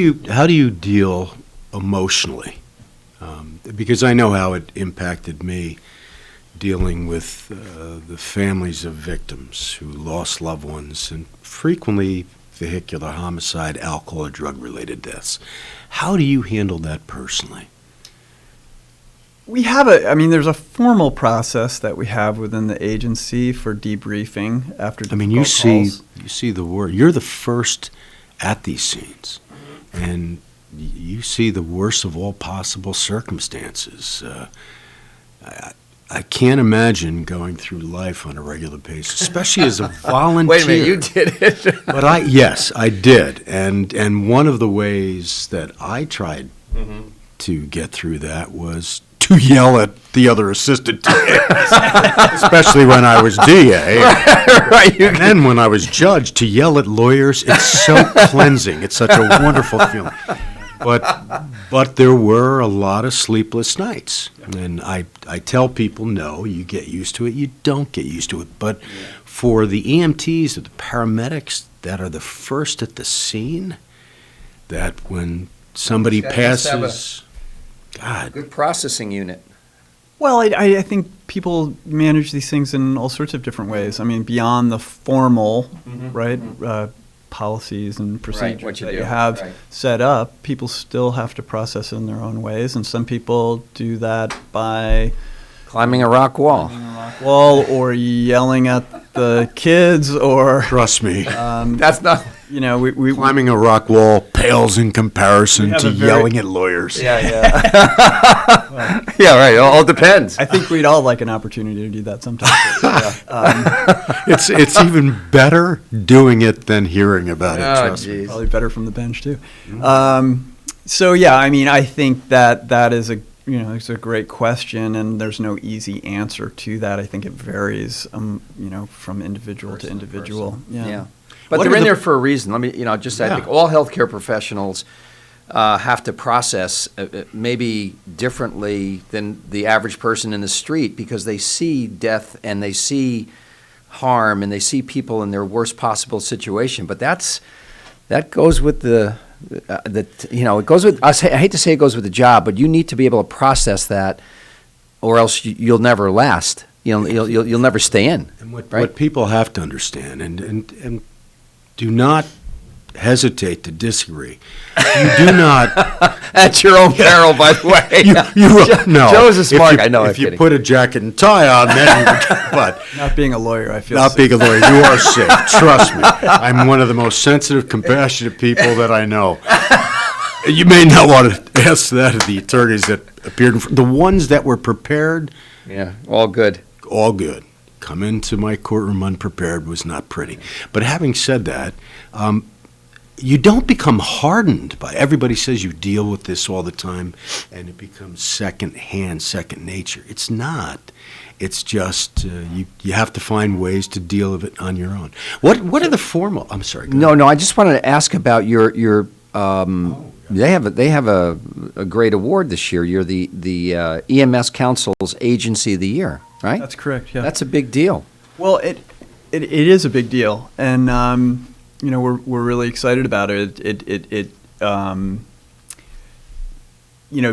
you deal emotionally, because I know how it impacted me dealing with the families of victims who lost loved ones, and frequently vehicular homicide, alcohol, or drug-related deaths. How do you handle that personally? We have there's a formal process that we have within the agency for debriefing after difficult calls. You see the word. You're the first at these scenes, and you see the worst of all possible circumstances. I can't imagine going through life on a regular basis, especially as a volunteer. Wait a minute, you did it. But yes, I did. And one of the ways that I tried to get through that was to yell at the other assistant DAs, especially when I was DA. Right. And then when I was judge, to yell at lawyers, it's so cleansing. It's such a wonderful feeling. But there were a lot of sleepless nights. And I tell people, no, you get used to it. You don't get used to it. But for the EMTs or the paramedics that are the first at the scene, that when somebody passes, God. Good processing unit. Well, I think people manage these things in all sorts of different ways. I mean, beyond the formal, right, policies and procedures that you have set up, people still have to process it in their own ways, and some people do that by climbing a rock wall, or yelling at the kids, or trust me, that's not. We climbing a rock wall pales in comparison to yelling at lawyers. Yeah, right. It all depends. I think we'd all like an opportunity to do that sometime. It's even better doing it than hearing about it. Trust me. Probably better from the bench too. So I think that is it's a great question, and there's no easy answer to that. I think it varies, from individual to individual. Yeah. But they're in there for a reason. Let me, I think all healthcare professionals have to process maybe differently than the average person in the street, because they see death and they see harm and they see people in their worst possible situation. But that goes with it goes with. I hate to say it goes with the job, but you need to be able to process that, or else you'll never last. You'll never stay in. And what people have to understand, and do not hesitate to disagree. You do not. At your own peril, by the way. No. Joe's a smart guy. No, if you put a jacket and tie on, then but not being a lawyer, I feel not safe. being a lawyer, you are safe. Trust me. I'm one of the most sensitive, compassionate people that I know. You may not want to ask that of the attorneys that appeared the ones that were prepared. Yeah, all good. All good. Come into my courtroom unprepared was not pretty. But having said that, you don't become hardened by everybody says you deal with this all the time and it becomes second nature. It's not. It's just you have to find ways to deal with it on your own. What are the formal? I'm sorry. No. I just wanted to ask about your. They have a great award this year. You're the EMS Council's Agency of the Year, right? That's correct. Yeah. That's a big deal. Well, it is a big deal, and we're really excited about it.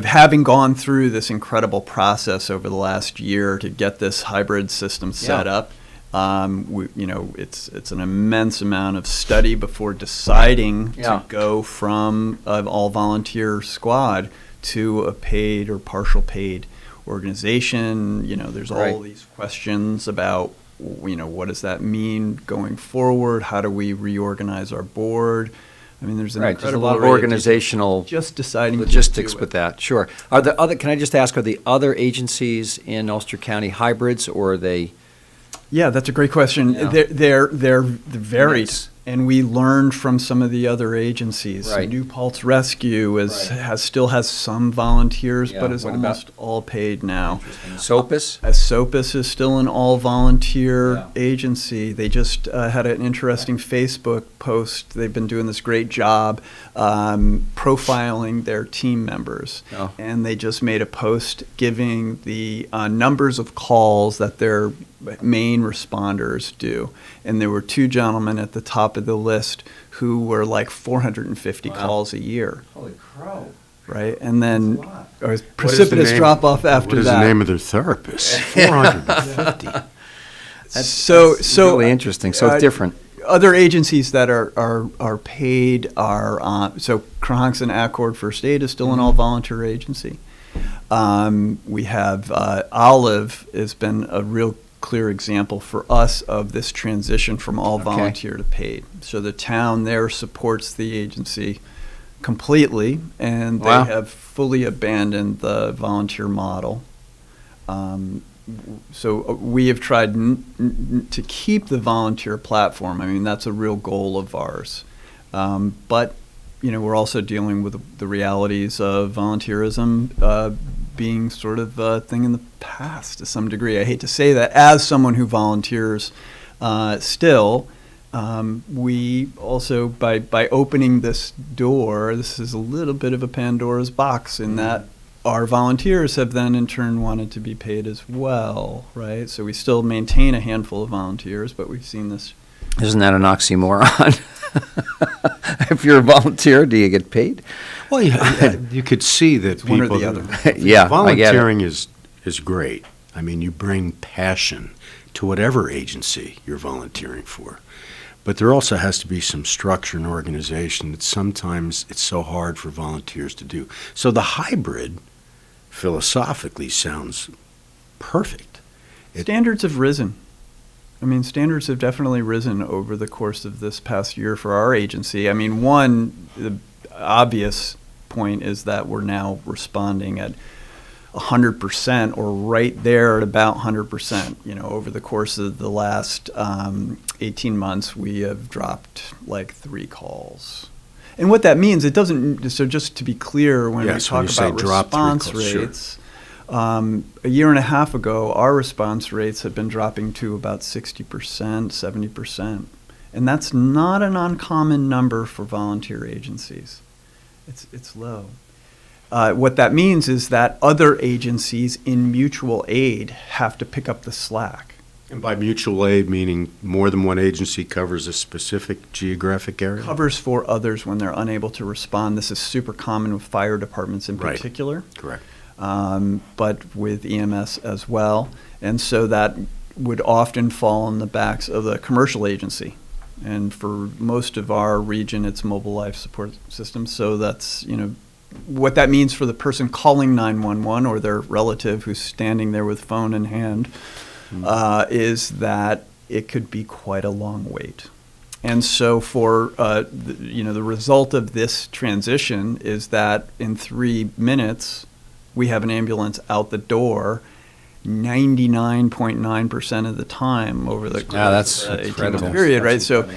Having gone through this incredible process over the last year to get this hybrid system set up, it's an immense amount of study before deciding to go from an all-volunteer squad to a paid or partial paid organization. There's all these questions about, what does that mean going forward? How do we reorganize our board? I mean, there's an incredible a lot of organizational just deciding logistics with that. Sure. Are the other? Can I just ask? Are the other agencies in Ulster County hybrids, or are they? Yeah, that's a great question. Yeah. They're varied, and we learned from some of the other agencies. Right. New Paltz Rescue still has some volunteers, but is almost all paid now. SOPIS? SOPIS is still an all-volunteer agency. They just had an interesting Facebook post. They've been doing this great job profiling their team members. Oh. And they just made a post giving the numbers of calls that their main responders do. And there were two gentlemen at the top of the list who were like 450 calls a year. Holy crow. right? And then a precipitous drop off after that. What is the name of their therapist? 450. That's really interesting. So it's different. Other agencies that are paid are so Crohn's and Accord First Aid is still an all volunteer agency. We have Olive has been a real clear example for us of this transition from all volunteer to paid. So the town there supports the agency completely, and they have fully abandoned the volunteer model. So we have tried to keep the volunteer platform. I mean, that's a real goal of ours. But, we're also dealing with the realities of volunteerism being sort of a thing in the past to some degree. I hate to say that. As someone who volunteers still, we also, by opening this door, this is a little bit of a Pandora's box in that our volunteers have then in turn wanted to be paid as well, right? So we still maintain a handful of volunteers, but we've seen this. Isn't that an oxymoron? If you're a volunteer, do you get paid? Well, you could see that one or the other. Volunteering is great. I mean, you bring passion to whatever agency you're volunteering for. But there also has to be some structure and organization that sometimes it's so hard for volunteers to do. So the hybrid, philosophically, sounds perfect. Standards have risen. I mean, standards have definitely risen over the course of this past year for our agency. I mean, the obvious point is that we're now responding at 100% or right there at about 100%. Over the course of the last 18 months, we have dropped like 3 calls. And what that means, it doesn't, so just to be clear, when we talk about response rates, a year and a half ago, our response rates had been dropping to about 60%, 70%. And that's not an uncommon number for volunteer agencies. It's low. What that means is that other agencies in mutual aid have to pick up the slack. And by mutual aid, meaning more than one agency covers a specific geographic area? Covers for others when they're unable to respond. This is super common with fire departments in particular. Correct. But with EMS as well. And so that would often fall on the backs of the commercial agency. And for most of our region, it's mobile life support systems. So that's, what that means for the person calling 911 or their relative who's standing there with phone in hand is that it could be quite a long wait. And so for, the result of this transition is that in 3 minutes, we have an ambulance out the door 99.9% of the time over the that's 18-month period, right? So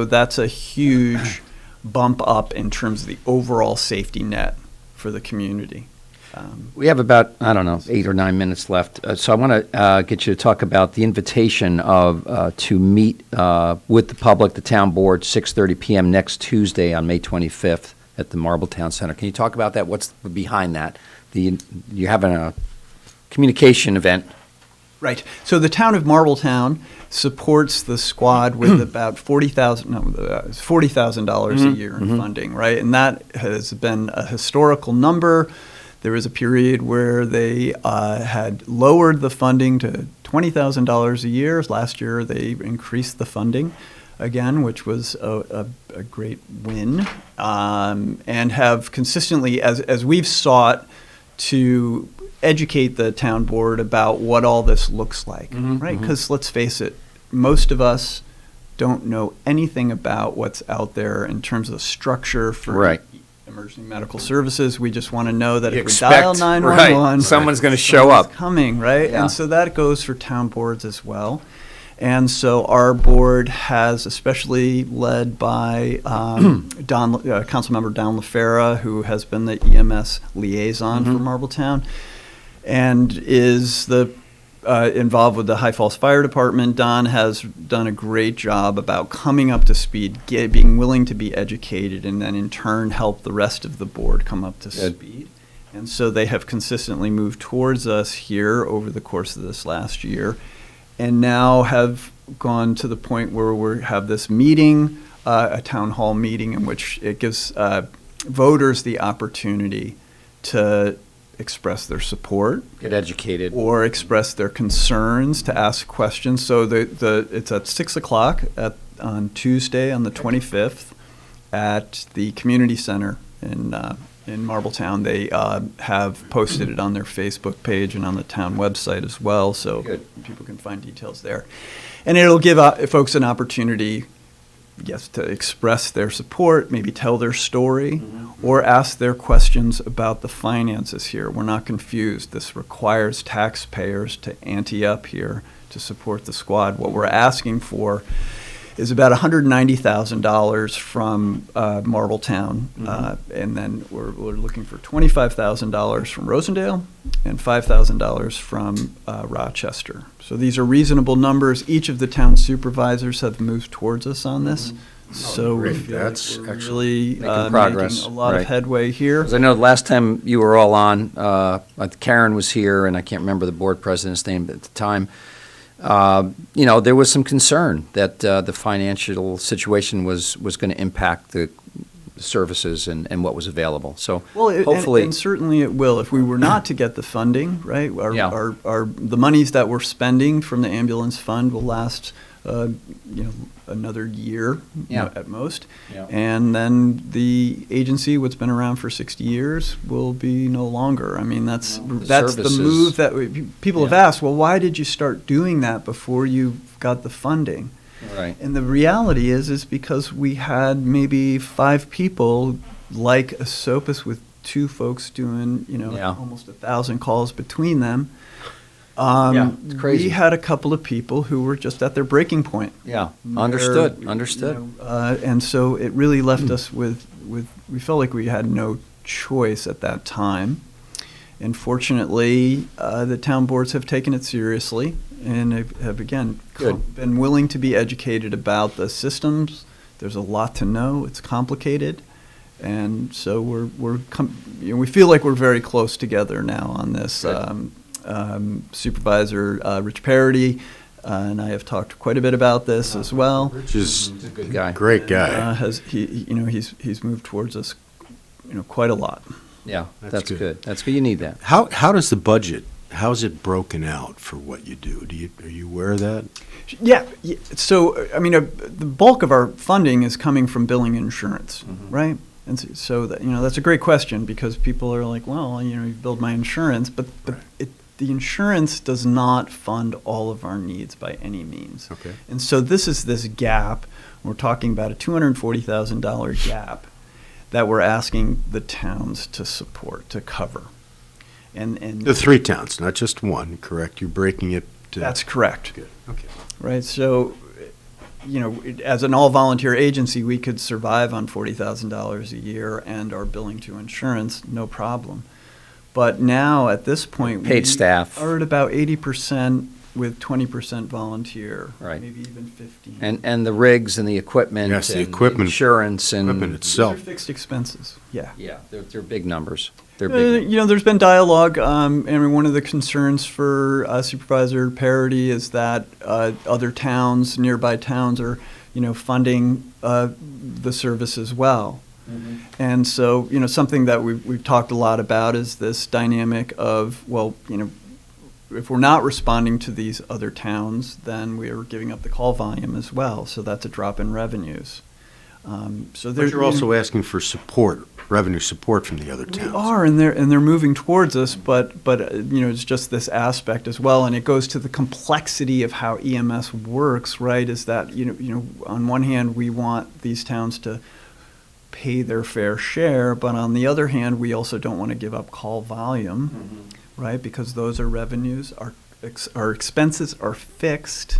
that's a huge bump up in terms of the overall safety net for the community. We have about, 8 or 9 minutes left. So I want to get you to talk about the invitation to meet with the public, the town board, 6:30 p.m. next Tuesday on May 25th at the Marbletown Center. Can you talk about that? What's behind that? You're having a communication event. Right. So the town of Marbletown supports the squad with about $40,000 a year in funding, right? And that has been a historical number. There was a period where they had lowered the funding to $20,000 a year. Last year, they increased the funding again, which was a great win, and have consistently, as we've sought to educate the town board about what all this looks like, right? Because let's face it, most of us don't know anything about what's out there in terms of structure for emergency medical services. We just want to know that if we dial 911, someone's going to show up. Coming, right? Yeah. And so that goes for town boards as well. And so our board has, especially led by Councilmember Don LaFera, who has been the EMS liaison for Marbletown, and is involved with the High Falls Fire Department. Don has done a great job about coming up to speed, being willing to be educated, and then in turn help the rest of the board come up to speed. And so they have consistently moved towards us here over the course of this last year, and now have gone to the point where we have this meeting, a town hall meeting, in which it gives voters the opportunity to express their support, get educated, or express their concerns, to ask questions. So it's at 6:00 on Tuesday on the 25th at the community center in Marbletown. They have posted it on their Facebook page and on the town website as well, so people can find details there. And it'll give folks an opportunity, yes, to express their support, maybe tell their story, or ask their questions about the finances here. We're not confused. This requires taxpayers to ante up here to support the squad. What we're asking for is about $190,000 from Marbletown, and then we're looking for $25,000 from Rosendale and $5,000 from Rochester. So these are reasonable numbers. Each of the town supervisors have moved towards us on this. So we feel That's like we're really making progress. making a lot of headway here. 'Cause I know the last time you were all on, Karen was here, and I can't remember the board president's name at the time. There was some concern that the financial situation was going to impact the services and what was available. So hopefully, and certainly it will. If we were not to get the funding, right, the monies that we're spending from the ambulance fund will last, another year at most. Yeah. And then the agency, what's been around for 60 years, will be no longer. I mean, that's the move that people have asked. Well, why did you start doing that before you got the funding? Right. And the reality is because we had maybe 5 people like a SOPAS with 2 folks doing, almost 1,000 calls between them. It's crazy. We had a couple of people who were just at their breaking point. Yeah, understood. And so it really left us with we felt like we had no choice at that time. And fortunately, the town boards have taken it seriously and have again been willing to be educated about the systems. There's a lot to know. It's complicated. And so we feel like we're very close together now on this. Supervisor Rich Parity and I have talked quite a bit about this as well. Rich is a good guy, great guy. He's moved towards us, quite a lot. Yeah, that's good. That's good. You need that. How does the budget? How is it broken out for what you do? Are you aware of that? Yeah. So the bulk of our funding is coming from billing insurance, right? And so that's a great question because people are like, well, you billed my insurance, but the insurance does not fund all of our needs by any means. Okay. And so this is this gap. We're talking about a $240,000 gap that we're asking the towns to support, to cover. And the 3 towns, not just one, correct? You're breaking it to... That's correct. Good. Okay. Right. So, as an all-volunteer agency, we could survive on $40,000 a year and our billing to insurance, no problem. But now, at this point, paid staff are at about 80% with 20% volunteer, right? Maybe even 15. And the rigs and the equipment, yes, the equipment, insurance, and equipment itself. These are fixed expenses. Yeah, they're big numbers. They're big. There's been dialogue. One of the concerns for Supervisor Parity is that other towns, nearby towns, are funding the service as well. Mm-hmm. And so, something that we've talked a lot about is this dynamic of, if we're not responding to these other towns, then we are giving up the call volume as well. So that's a drop in revenues. But you're also asking for support, revenue support from the other towns. We are, and they're moving towards us, but it's just this aspect as well, and it goes to the complexity of how EMS works, right? Is that on one hand we want these towns to pay their fair share, but on the other hand, we also don't want to give up call volume, right? Because those are revenues, our expenses are fixed.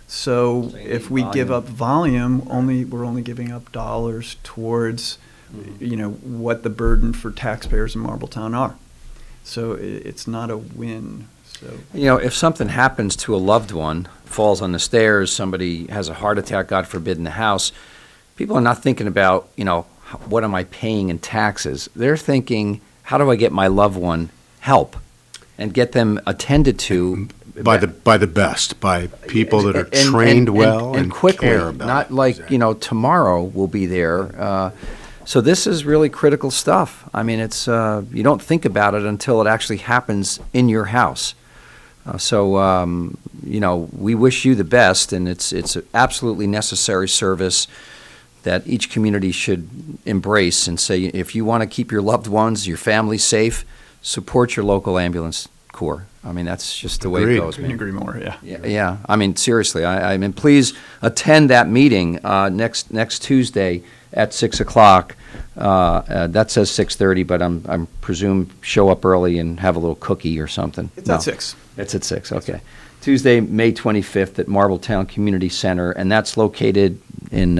So if we give up volume, we're only giving up dollars towards, what the burden for taxpayers in Marbletown are. So it's not a win. So if something happens to a loved one, falls on the stairs, somebody has a heart attack, God forbid, in the house, people are not thinking about, what am I paying in taxes? They're thinking, how do I get my loved one help and get them attended to by the best, by people that are trained well and quickly, care about not it. like tomorrow we'll be there. So this is really critical stuff. I mean, it's you don't think about it until it actually happens in your house. We wish you the best, and it's an absolutely necessary service that each community should embrace and say, if you want to keep your loved ones, your family safe, support your local ambulance corps. I mean, that's just the way it goes. Couldn't agree more, yeah. Yeah. I mean, seriously, I mean, please attend that meeting next Tuesday at 6 o'clock. That says 6:30, but I'm presume show up early and have a little cookie or something. It's at 6. It's at 6, okay. Tuesday, May 25th at Marbletown Community Center, and that's located in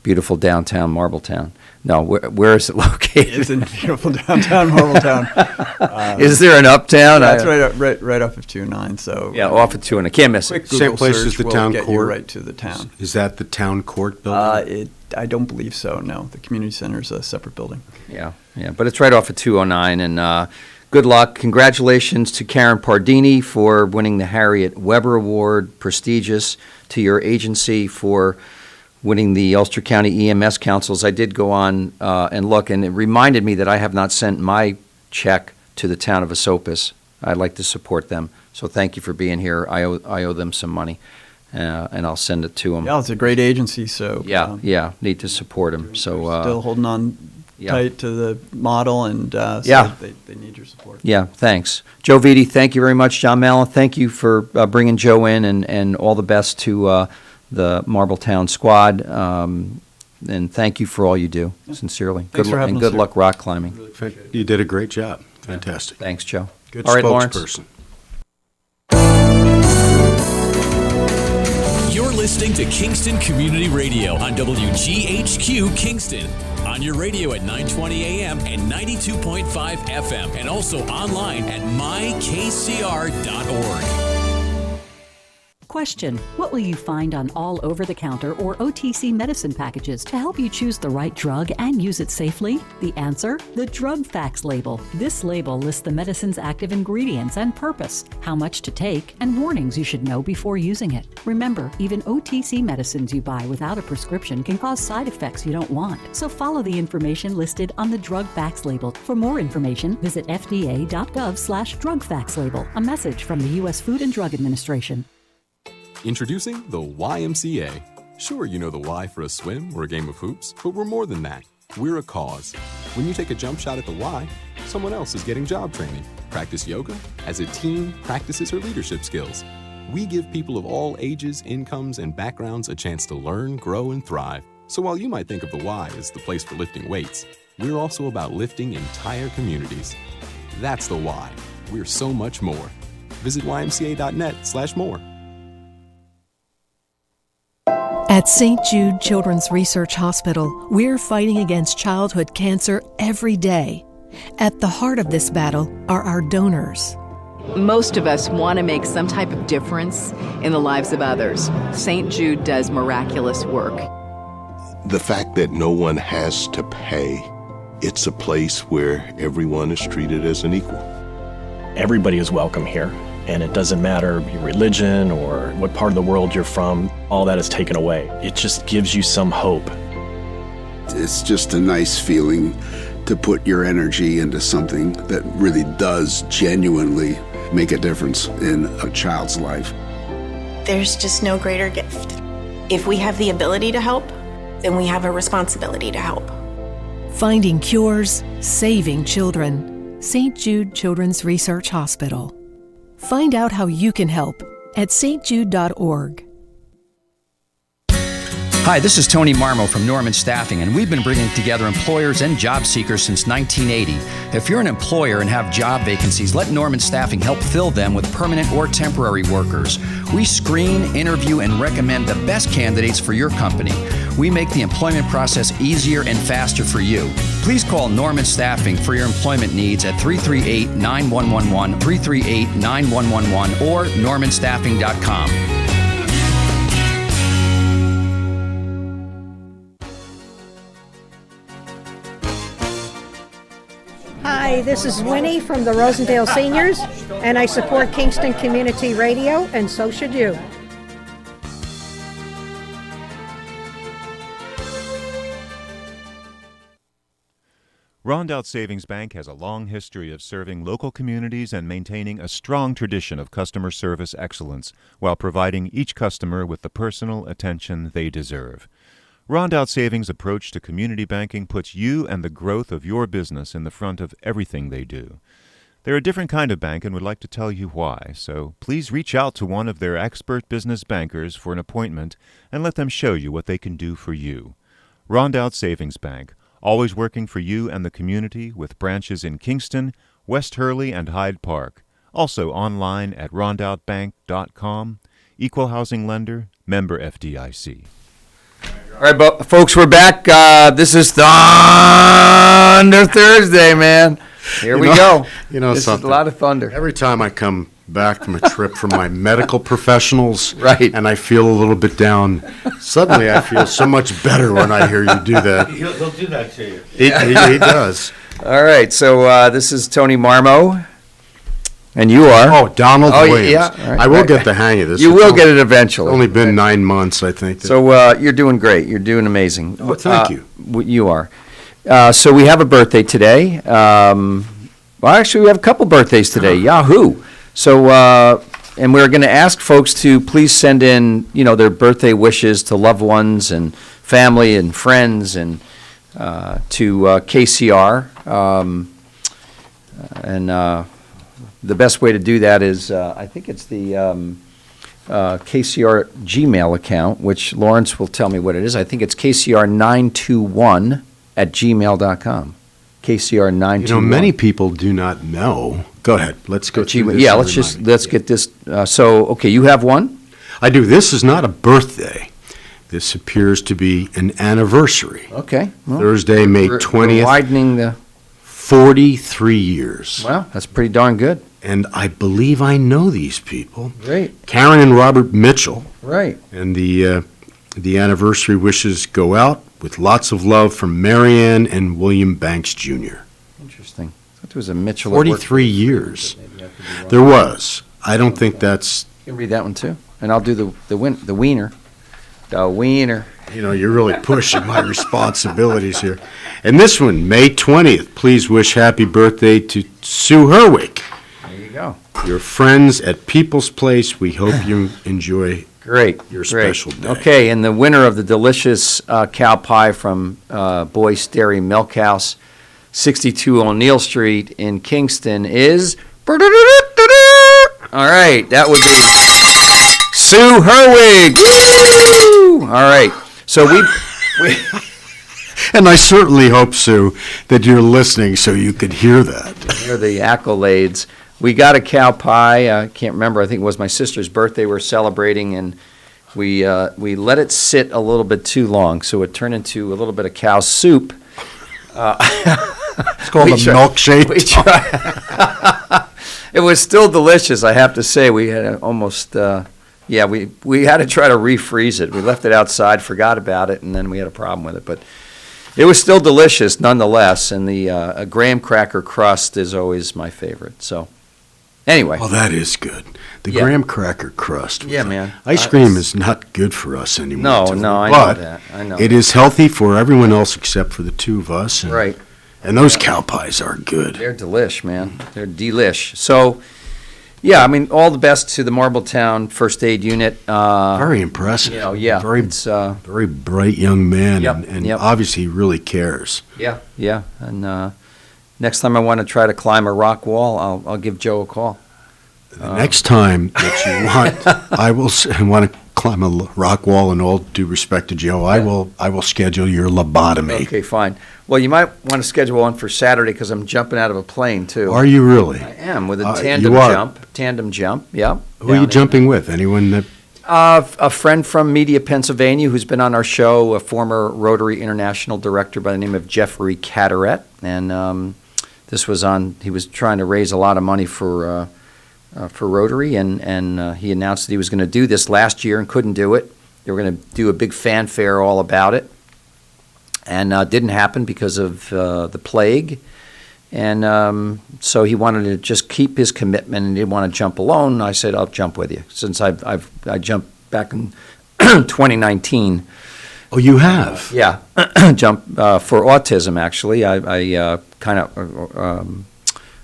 beautiful downtown Marbletown. No, where is it located? It's in beautiful downtown Marbletown. Is there an uptown? Yeah, it's right off of 209. So yeah, off of 209. Can't miss it. Same place as the town get court. You right to the town. Is that the town court building? I don't believe so. No, the community center is a separate building. Yeah, but it's right off of 209, and good luck. Congratulations to Karen Pardini for winning the Harriet Weber Award. Prestigious to your agency for winning the Ulster County EMS Councils. I did go on and look, and it reminded me that I have not sent my check to the town of Esopus. I'd like to support them. So thank you for being here. I owe them some money, and I'll send it to them. Yeah, it's a great agency. So need to support them. So still holding on tight to the model, and they need your support. Yeah, thanks. Joe Vitti, thank you very much. John Mallon, thank you for bringing Joe in, and all the best to the Marbletown squad, and thank you for all you do, sincerely. Thanks for having us good here. luck rock climbing. You did a great job. Fantastic. Thanks, Joe. Good all right, Lawrence. spokesperson. You're listening to Kingston Community Radio on WGHQ Kingston. On your radio at 920 AM and 92.5 FM, and also online at mykcr.org. Question: what will you find on all over-the-counter or OTC medicine packages to help you choose the right drug and use it safely? The answer: the drug facts label. This label lists the medicine's active ingredients and purpose, how much to take, and warnings you should know before using it. Remember, even OTC medicines you buy without a prescription can cause side effects you don't want. So follow the information listed on the drug facts label. For more information, visit fda.gov/drug facts label. A message from the U.S. Food and Drug Administration. Introducing the YMCA. Sure, you know the Y for a swim or a game of hoops, but we're more than that. We're a cause. When you take a jump shot at the Y, someone else is getting job training. Practice yoga as a team practices her leadership skills. We give people of all ages, incomes, and backgrounds a chance to learn, grow, and thrive. So while you might think of the Y as the place for lifting weights, we're also about lifting entire communities. That's the Y. We're so much more. Visit ymca.net/more. At St. Jude Children's Research Hospital, we're fighting against childhood cancer every day. At the heart of this battle are our donors. Most of us want to make some type of difference in the lives of others. St. Jude does miraculous work. The fact that no one has to pay, it's a place where everyone is treated as an equal. Everybody is welcome here. And it doesn't matter your religion or what part of the world you're from, all that is taken away. It just gives you some hope. It's just a nice feeling to put your energy into something that really does genuinely make a difference in a child's life. There's just no greater gift. If we have the ability to help, then we have a responsibility to help. Finding cures, saving children. St. Jude Children's Research Hospital. Find out how you can help at stjude.org. Hi, this is Tony Marmo from Norman Staffing, and we've been bringing together employers and job seekers since 1980. If you're an employer and have job vacancies, let Norman Staffing help fill them with permanent or temporary workers. We screen, interview, and recommend the best candidates for your company. We make the employment process easier and faster for you. Please call Norman Staffing for your employment needs at 338-9111, 338-9111, or normanstaffing.com. Hi, this is Winnie from the Rosendale Seniors, and I support Kingston Community Radio, and so should you. Rondout Savings Bank has a long history of serving local communities and maintaining a strong tradition of customer service excellence while providing each customer with the personal attention they deserve. Rondout Savings' approach to community banking puts you and the growth of your business in the front of everything they do. They're a different kind of bank and would like to tell you why, so please reach out to one of their expert business bankers for an appointment and let them show you what they can do for you. Rondout Savings Bank, always working for you and the community with branches in Kingston, West Hurley, and Hyde Park. Also online at rondoutbank.com. Equal housing lender, member FDIC. All right, folks, we're back. This is Thunder Thursday, man. Here we go. You know this something? Is a lot of thunder. Every time I come back from a trip from my medical professionals, right, and I feel a little bit down, suddenly I feel so much better when I hear you do that. He'll do that to you. He does. All right, so this is Tony Marmo, and you are? Oh, Donald Williams. Yeah. Right, I will get the hang of this. You will get it eventually. It's only been 9 months, I think. So you're doing great. You're doing amazing. Oh, thank you. You are. So we have a birthday today. Well, actually, we have a couple birthdays today. Yahoo! So, and we're going to ask folks to please send in, their birthday wishes to loved ones and family and friends and to KCR. And the best way to do that is, I think it's the KCR Gmail account, which Lawrence will tell me what it is. I think it's KCR921@gmail.com. KCR921. Many people do not know. Go ahead. Let's go through this. Yeah, let's get this. Okay, you have one? I do. This is not a birthday. This appears to be an anniversary. Okay. Well, Thursday, May 20th. Widening the 43 years. Wow, that's pretty darn good. And I believe I know these people. Great. Karen and Robert Mitchell. Right. And the anniversary wishes go out with lots of love from Marianne and William Banks Jr. Interesting. I thought there was a Mitchell. 43 years. There was. I don't think that's. You can read that one too, and I'll do the wiener. The wiener. You're really pushing my responsibilities here. And this one, May 20th. Please wish happy birthday to Sue Herwick. There you go. Your friends at People's Place. We hope you enjoy. Your special day. Okay, and the winner of the delicious cow pie from Boyce Dairy Milk House, 62 O'Neill Street in Kingston is... All right, that would be Sue Herwig. Woo! All right, so we And I certainly hope, Sue, that you're listening so you could hear that. Hear the accolades. We got a cow pie. I can't remember. I think it was my sister's birthday we're celebrating, and we let it sit a little bit too long, so it turned into a little bit of cow soup. It's called a milkshake. It was still delicious, I have to say. We had almost, we had to try to refreeze it. We left it outside, forgot about it, and then we had a problem with it. But it was still delicious nonetheless, and the graham cracker crust is always my favorite. So. Anyway. Well, that is good. The graham cracker crust. Yeah, man. Ice cream is not good for us anymore. No, I know that. I know. It is healthy for everyone else except for the two of us. And, right. And those cow pies are good. They're delish, man. They're delish. So, yeah, I mean, all the best to the Marbletown First Aid Unit. Very impressive. Very bright young man, and obviously he really cares. Yeah, and next time I want to try to climb a rock wall, I'll give Joe a call. The next time that you want to climb a rock wall, and all due respect to Joe, I will schedule your lobotomy. Okay, fine. Well, you might want to schedule one for Saturday because I'm jumping out of a plane too. Are you really? I am, with a tandem jump. Yeah. Who are you jumping with? Anyone that? A friend from Media, Pennsylvania, who's been on our show, a former Rotary International director by the name of Jeffrey Caderet, and this was on. He was trying to raise a lot of money for Rotary, and he announced that he was going to do this last year and couldn't do it. They were going to do a big fanfare all about it, and didn't happen because of the plague. And so he wanted to just keep his commitment and didn't want to jump alone. I said, I'll jump with you, since I jumped back in 2019. Oh, you have? Yeah, jump for autism, actually. I kind of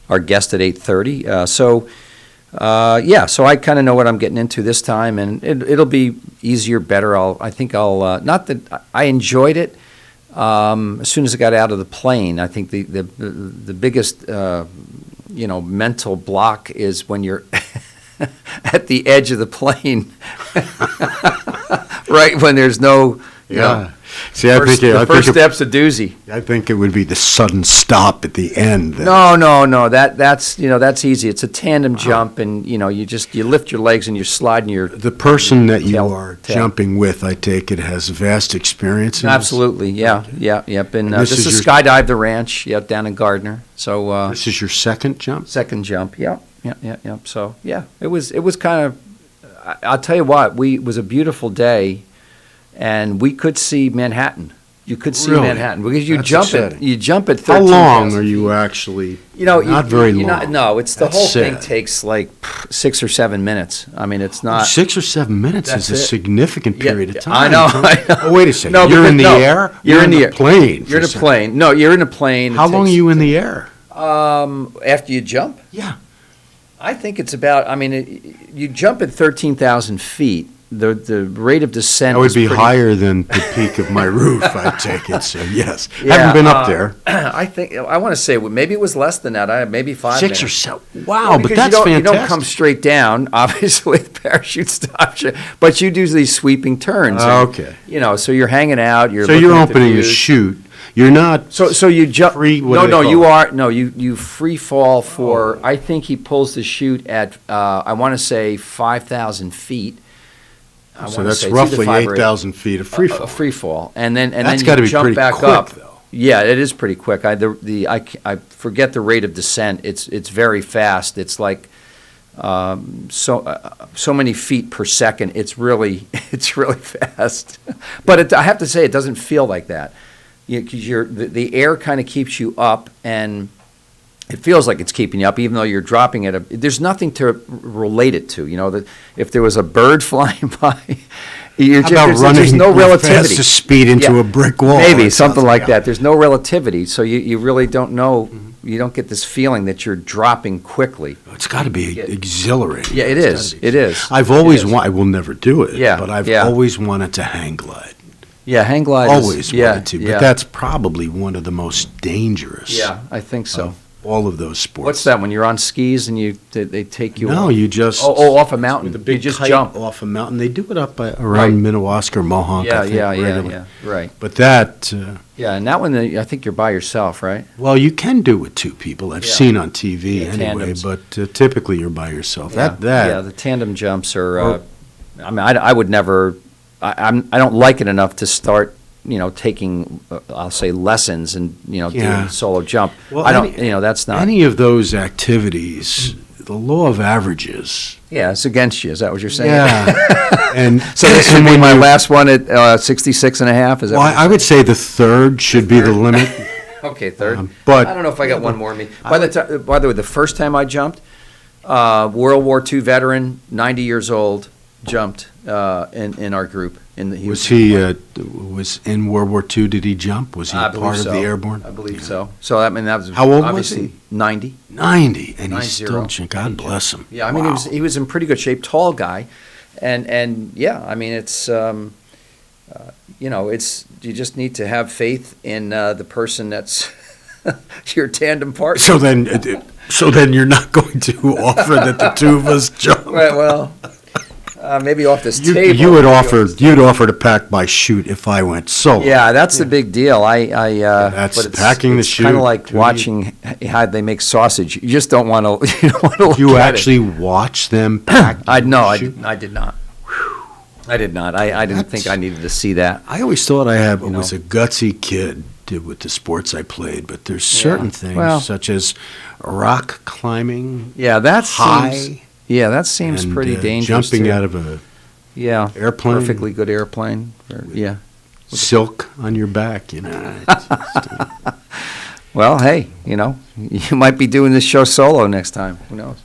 our guest at 8:30. So I kind of know what I'm getting into this time, and it'll be easier, better. I think I'll not that I enjoyed it. As soon as I got out of the plane, I think the biggest mental block is when you're at the edge of the plane, right when there's no. See, I think the first step's a doozy. I think it would be the sudden stop at the end. No. That's easy. It's a tandem jump, and you lift your legs and you're sliding your. The person that you are jumping with, I take it, has vast experience. In Absolutely, this? Yep. And this is Skydive the Ranch, down in Gardner. So this is your second jump. Second jump, Yep. So it was kind of. I'll tell you what, it was a beautiful day. And we could see Manhattan. You could see Manhattan because you jump at 13,000 How long are you actually? Not very long. No, it's the whole thing takes like 6 or 7 minutes. I mean, it's not 6 or 7 minutes is a signiafter period of time. I know. Oh, wait a second. No, you're in the air. You're in the plane. You're in a plane. No, you're in a plane. How long are you in the air? After you jump? Yeah. I think it's about. I mean, you jump at 13,000 feet. The rate of descent would be higher than the peak of my roof, I take it. So yes, haven't been up there. I think I want to say maybe it was less than that. Maybe 5 6 or 7. Wow, but that's fantastic. You don't come straight down. Obviously, the parachute stops you, but you do these sweeping turns. Okay. So you're hanging out. You're opening a chute. You're not. So you jump. Free. You free fall for. I think he pulls the chute at. I want to say 5,000 feet. So that's roughly 8,000 feet of free fall. A free fall, and then that's you jump back quick, up. Though. Yeah, it is pretty quick. I forget the rate of descent. It's very fast. It's like so many feet per second. It's really fast. But I have to say, it doesn't feel like that. Because the air kind of keeps you up, and it feels like it's keeping you up, even though you're dropping at there's nothing to relate it to. That if there was a bird flying by, there's no relativity. To speed into a brick wall. Maybe something like that. There's no relativity, so you really don't know. You don't get this feeling that you're dropping quickly. It's got to be exhilarating. Yeah, it is. It is. I've always I will never do it. Yeah, but I've always wanted to hang glide. Yeah, hang glide. Always wanted to, but that's probably one of the most dangerous. Yeah, I think so. All of those sports. What's that, when you're on skis and they take you No, off? you just... off a mountain. With a big you just kite jump. off a mountain. They do it up around Minnewaska or Mohonk, I think. Yeah, right. But that... and that one, I think you're by yourself, right? Well, you can do it with two people. I've seen on TV anyway, tandems. But typically you're by yourself. Yeah, the tandem jumps are... I would never... I don't like it enough to start... taking, I'll say, lessons and, doing a solo jump. Well, that's not... Any of those activities, the law of averages... Yeah, it's against you. Is that what you're saying? Yeah. And so this would be my last one at 66 and a half? Is that I would say the third should be the limit. Okay, third. But I don't know if I got one more in me. By the way, the first time I jumped, World War II veteran, 90 years old, jumped in our group. Was in World War II? Did he jump? Was he part of the airborne? I believe so. So that was how old was he? 90. 90, and he's still. God bless him. Yeah, I mean he was in pretty good shape, tall guy, and yeah, I mean it's it's you just need to have faith in the person that's your tandem partner. So then you're not going to offer that the two of us jump. Well. Maybe off this table. You'd offer to pack my chute if I went solo. Yeah, that's the big deal. That's packing the chute. It's kind of like watching how they make sausage. You just don't want to. You actually watch them pack. I did not. I did not. I didn't think I needed to see that. I always thought I was a gutsy kid with the sports I played, but there's certain things such as rock climbing. Yeah, that's high. Yeah, that seems pretty dangerous. Jumping out of a airplane, perfectly good airplane. Silk on your back, Well, hey, you might be doing this show solo next time. Who knows?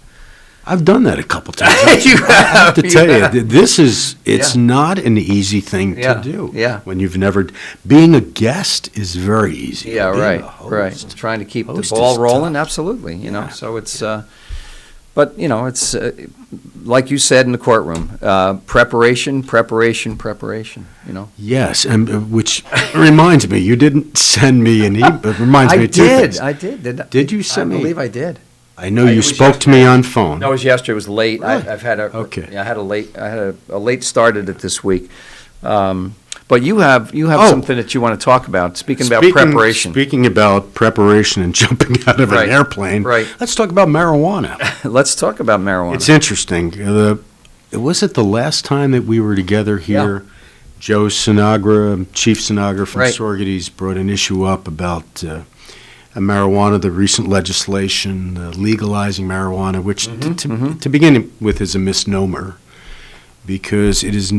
I've done that a couple times. You I have to tell you, it's Yeah. not an easy thing Yeah, to do. yeah. When you've never, being a guest is very easy. Yeah, Being right, a host- right. Trying to keep the host ball is rolling, tough. absolutely, so it's, but, it's, like you said in the courtroom, preparation, Yes, and which reminds me, you didn't send me an email. It reminds me of two things. I did. Did you send me? I believe I did. I know It you was spoke to me on phone. No, it was yesterday. It was late. Really? I've had a Okay. yeah, I had a late start at it this week. But you have something that you want to talk about. Speaking about preparation. Speaking about preparation and jumping out of Right, an airplane, right. let's talk about marijuana. Let's talk about marijuana. It's interesting. Was it the last time that we were together here? Joe Sinagra, Chief Sinagra from Right. Sorgetes, brought an issue up about marijuana, the recent legislation legalizing marijuana, which to begin with is a misnomer, because it is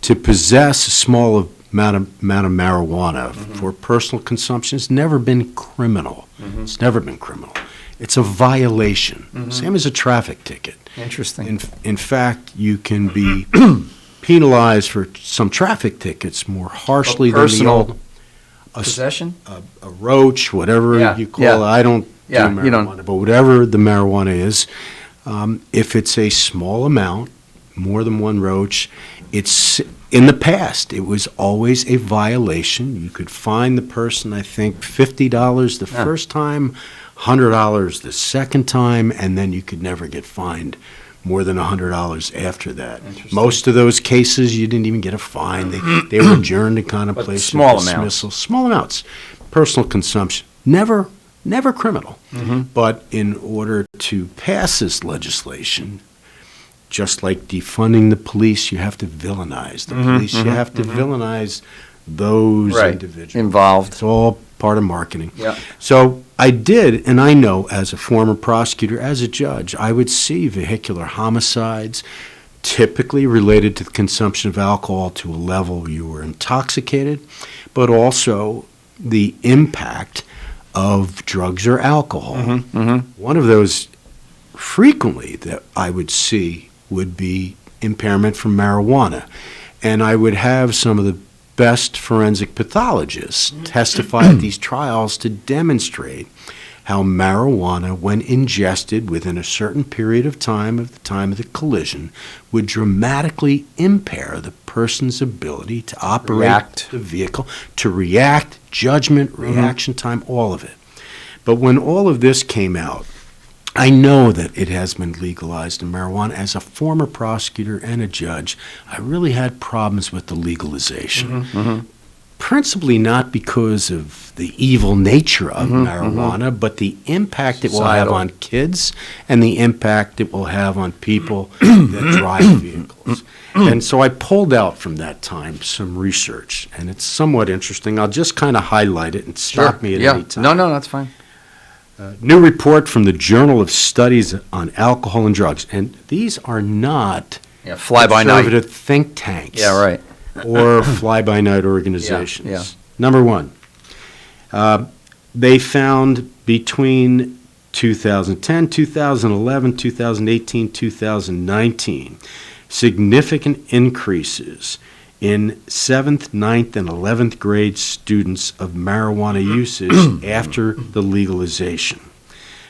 to possess a small amount of marijuana for personal consumption has never been criminal. It's never been criminal. It's a violation, same as a traffic ticket. Interesting. In fact, you can be penalized for some traffic tickets more harshly than the Personal old possession? a roach, whatever Yeah, you call yeah. it. I don't Yeah, do you don't. marijuana, but whatever the marijuana is, if it's a small amount, more than one roach, it's in the past. It was always a violation. You could fine the person, I think, $50 the first time, $100 the second time, and then you could never get fined more than $100 after that. Most of those cases, you didn't even get a fine. They were adjourned to contemplation. small amounts. dismissal. Small amounts. Personal consumption. Never criminal. But in order to pass this legislation, just like defunding the police, you have to villainize the police. You have to villainize those Right. individuals. Involved. It's all part of marketing. Yeah. So I did, and I know as a former prosecutor, as a judge, I would see vehicular homicides typically related to the consumption of alcohol to a level you were intoxicated, but also the impact of drugs or alcohol. One of those frequently that I would see would be impairment from marijuana. And I would have some of the best forensic pathologists testify at these trials to demonstrate how marijuana, when ingested within a certain period of time, of the time of the collision, would dramatically impair the person's ability to operate the vehicle, to react, judgment, reaction time, all of it. But when all of this came out, I know that it has been legalized in marijuana. As a former prosecutor and a judge, I really had problems with the legalization. Principally not because of the evil nature of marijuana, but the impact it will have Societal. on kids and the impact it will have on people that drive vehicles. And so I pulled out from that time some research, and it's somewhat interesting. I'll just kind of highlight it and stop me at any time. No, that's fine. New report from the Journal of Studies on Alcohol and Drugs, and these are not fly-by-night. conservative think tanks. Yeah, right. Or fly-by-night organizations. Yeah. Number one, they found between 2010, 2011, 2018, 2019, significant increases in 7th, 9th, and 11th grade students of marijuana usage after the legalization.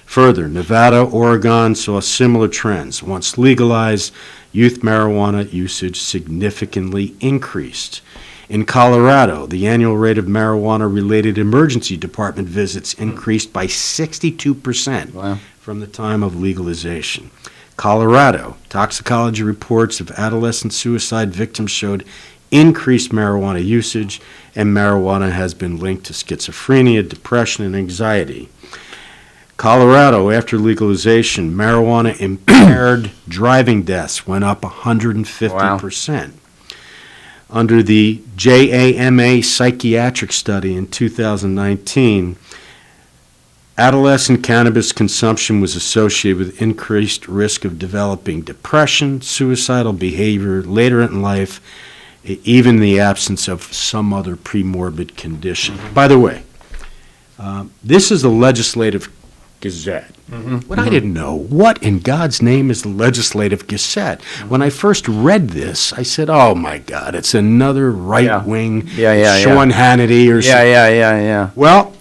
Further, Nevada, Oregon saw similar trends. Once legalized, youth marijuana usage significantly increased. In Colorado, the annual rate of marijuana-related emergency department visits increased by 62% from the time of legalization. Colorado, toxicology reports of adolescent suicide victims showed increased marijuana usage, and marijuana has been linked to schizophrenia, depression, and anxiety. Colorado, after legalization, marijuana impaired driving deaths went up 150%. Under the JAMA psychiatric study in 2019, adolescent cannabis consumption was associated with increased risk of developing depression, suicidal behavior later in life, even in the absence of some other premorbid condition. By the way, this is a legislative Gazette. What I didn't know, what in God's name is the Legislative Gazette? When I first read this, I said, oh my God, it's another right-wing Sean Hannity or something. Yeah. Well,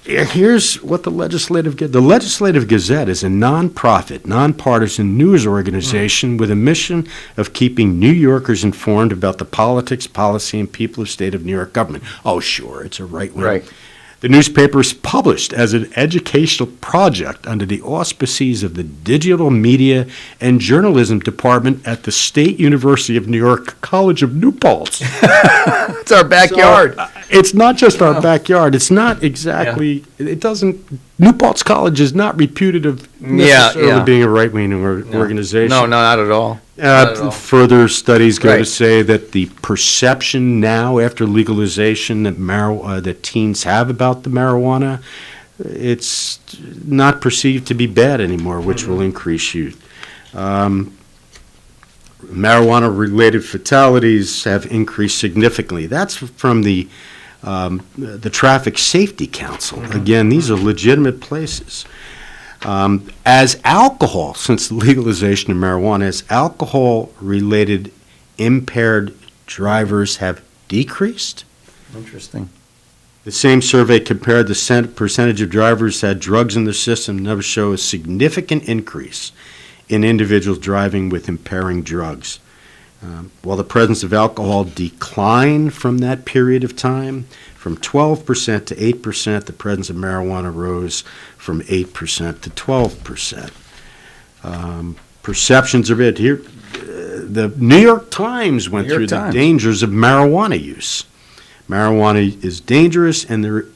here's what the Legislative Gazette is a nonprofit, nonpartisan news organization with a mission of keeping New Yorkers informed about the politics, policy, and people of state of New York government. Oh, sure, it's a right-wing. Right. The newspaper is published as an educational project under the auspices of the Digital Media and Journalism Department at the State University of New York College of New Paltz. It's our backyard. So, it's not just our backyard. It's not exactly, it doesn't, New Paltz College is not reputed of necessarily being a right-wing organization. No, not at all. Further studies go to say that the perception now after legalization that teens have about the marijuana, it's not perceived to be bad anymore, which will increase youth. Marijuana-related fatalities have increased significantly. That's from the Traffic Safety Council. Again, these are legitimate places. As alcohol, since the legalization of marijuana, as alcohol-related impaired drivers have decreased. Interesting. The same survey compared the percentage of drivers who had drugs in their system never show a significant increase in individuals driving with impairing drugs. While the presence of alcohol declined from that period of time, from 12% to 8%, the presence of marijuana rose from 8% to 12%. Perceptions are bad. Here, the New York Times went through the dangers of marijuana use. Marijuana is dangerous, and there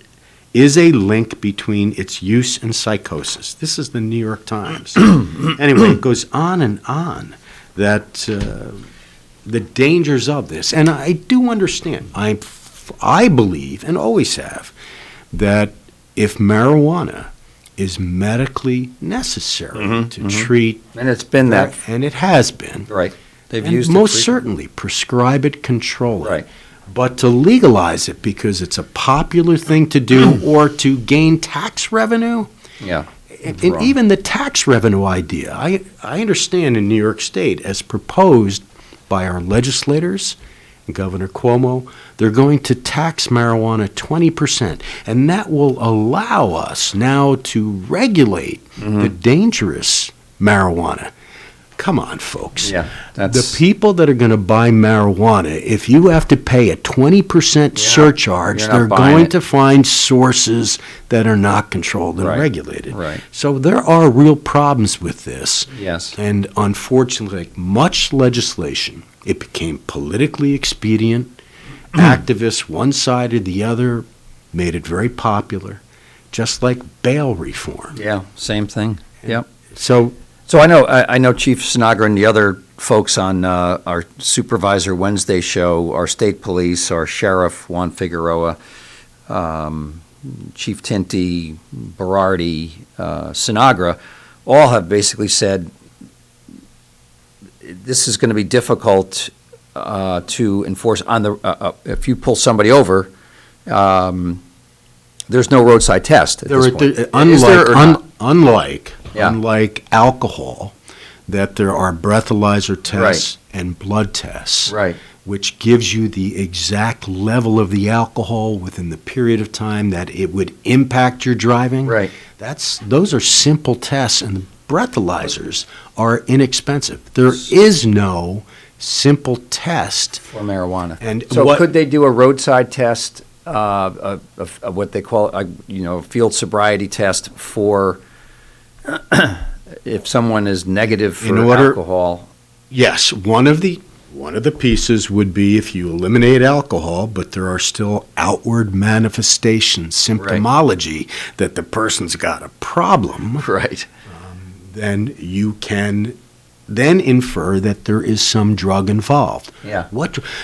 is a link between its use and psychosis. This is the New York Times. Anyway, it goes on and on that the dangers of this. And I do understand. I believe, and always have, that if marijuana is medically necessary to treat... And it's been that. And it has been. Right. They've and used most it certainly prescribe it, control it. Right. But to legalize it because it's a popular thing to do or to gain tax revenue... Yeah. And even the tax revenue idea, I understand in New York State, as proposed by our legislators, Governor Cuomo, they're going to tax marijuana 20%, and that will allow us now to regulate the dangerous marijuana. Come on, folks. Yeah, the people that are going to buy marijuana, if you have to pay a 20% surcharge, they're going to find sources that are not controlled and regulated. Right. So there are real problems with this. Yes. And unfortunately, like much legislation, it became politically expedient. Activists, one side or the other, made it very popular, just like bail reform. Yeah, same thing. Yep. So I know Chief Sinagra and the other folks on our Supervisor Wednesday show, our state police, our sheriff Juan Figueroa, Chief Tinty, Berardi, Sinagra, all have basically said this is going to be difficult to enforce on the if you pull somebody over. There's no roadside test at this point. Unlike alcohol, that there are breathalyzer tests and blood tests, which gives you the exact level of the alcohol within the period of time that it would impact your driving. Right. Those are simple tests, and the breathalyzers are inexpensive. There is no simple test for marijuana. And so could they do a roadside test, of what they call a field sobriety test for if someone is negative for alcohol? Yes, one of the pieces would be if you eliminate alcohol, but there are still outward manifestations, symptomology that the person's got a problem. Right. Then you can then infer that there is some drug involved. Yeah.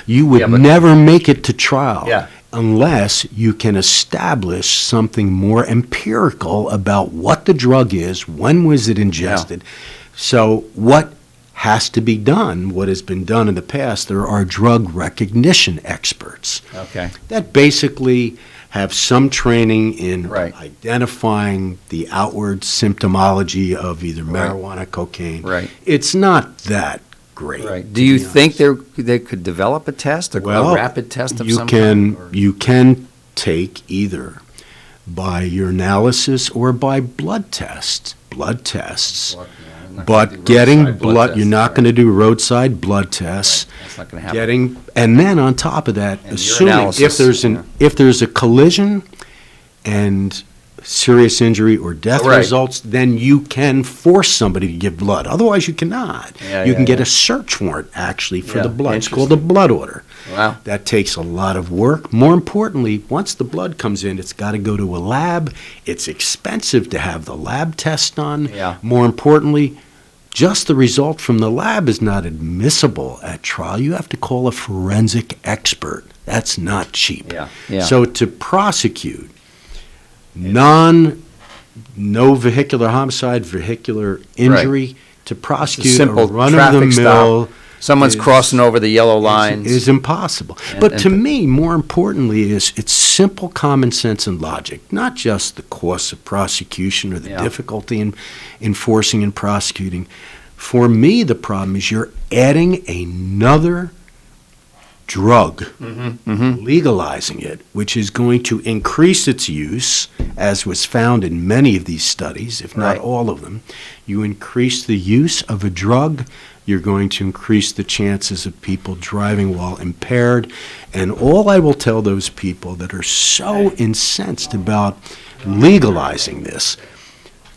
You would never make it to trial unless you can establish something more empirical about what the drug is, when was it ingested. So what has to be done, what has been done in the past, there are drug recognition experts. Okay. That basically have some training in identifying the outward symptomology of either marijuana, cocaine. Right. It's not that great. Right. Do you think they could develop a test, a rapid test of some kind? You can take either by urinalysis or by blood tests. But getting blood, you're not going to do roadside blood tests. That's not going to happen. And then on top of that, assuming urinalysis, if there's a collision and serious injury or death results, then you can force somebody to give blood. Otherwise, you cannot. You can get a search warrant, actually, for the blood. It's called a blood order. Wow. That takes a lot of work. More importantly, once the blood comes in, it's got to go to a lab. It's expensive to have the lab test done. Yeah. More importantly, just the result from the lab is not admissible at trial. You have to call a forensic expert. That's not cheap. So to prosecute no vehicular homicide, vehicular injury, to prosecute a run-of-the-mill, someone's crossing over the yellow line, is impossible. But to me, more importantly, it's simple common sense and logic, not just the costs of prosecution or the difficulty in enforcing and prosecuting. For me, the problem is you're adding another drug, legalizing it, which is going to increase its use, as was found in many of these studies, if not all of them. You increase the use of a drug, you're going to increase the chances of people driving while impaired. And all I will tell those people that are so incensed about legalizing this,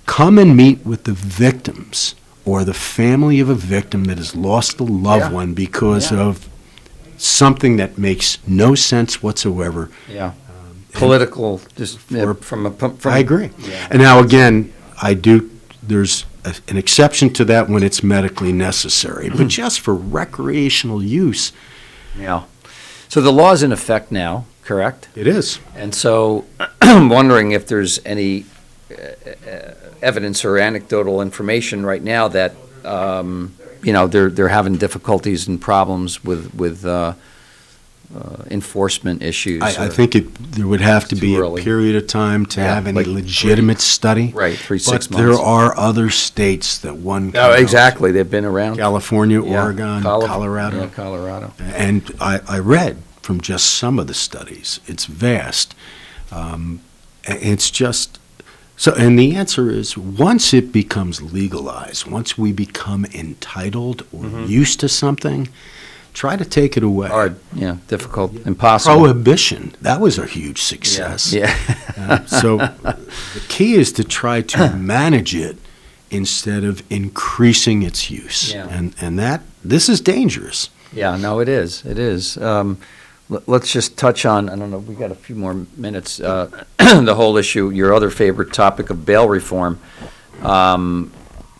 come and meet with the victims or the family of a victim that has lost a loved one because of something that makes no sense whatsoever. Political, I agree. And now again, there's an exception to that when it's medically necessary, but just for recreational use. So the law's in effect now, correct? It is. And so I'm wondering if there's any evidence or anecdotal information right now that they're having difficulties and problems with enforcement issues. I think there would have to be a period of time to have any legitimate study. 3-6 months. But there are other states that one can go to. They've been around. California, Oregon, Colorado. And I read from just some of the studies. It's vast. It's just... So, and the answer is, once it becomes legalized, once we become entitled or used to something, try to take it away. Hard, difficult, impossible. Prohibition, that was a huge success. So the key is to try to manage it instead of increasing its use. And this is dangerous. No, it is. It is. Let's just touch on, I don't know, we got a few more minutes, the whole issue, your other favorite topic of bail reform.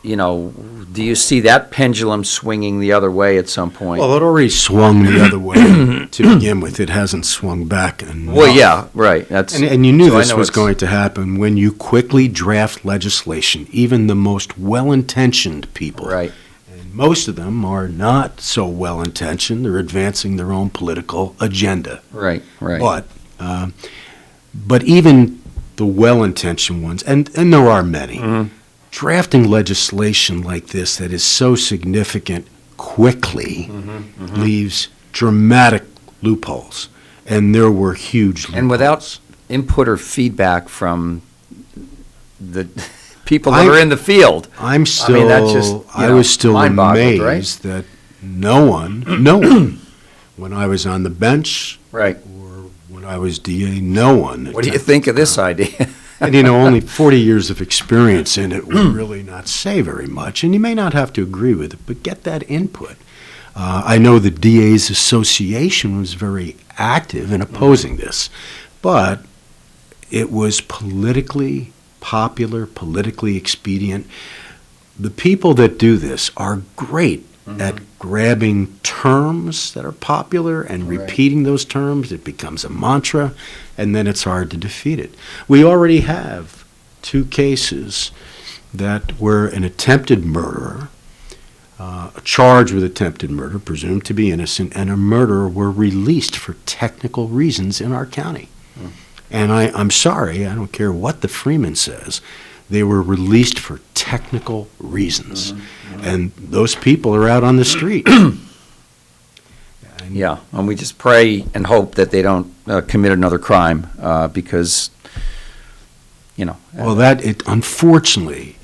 Do you see that pendulum swinging the other way at some point? Well, it already swung the other way to begin with. It hasn't swung back enough. Well, and you knew this was going to happen when you quickly draft legislation, even the most well-intentioned people. And most of them are not so well-intentioned. They're advancing their own political agenda. But even the well-intentioned ones, and there are many, drafting legislation like this that is so significant quickly leaves dramatic loopholes. And there were huge loopholes. And without input or feedback from the people that are in the field. I was still amazed that no one, when I was on the bench, or when I was DA, no one. What do you think of this idea? And only 40 years of experience in it would really not say very much. And you may not have to agree with it, but get that input. I know the DA's Association was very active in opposing this, but it was politically popular, politically expedient. The people that do this are great at grabbing terms that are popular and repeating those terms. It becomes a mantra, and then it's hard to defeat it. We already have 2 cases that were an attempted murderer, charged with attempted murder, presumed to be innocent, and a murderer were released for technical reasons in our county. And I'm sorry, I don't care what the Freeman says, they were released for technical reasons. And those people are out on the street. Yeah, and we just pray and hope that they don't commit another crime because, Well, unfortunately,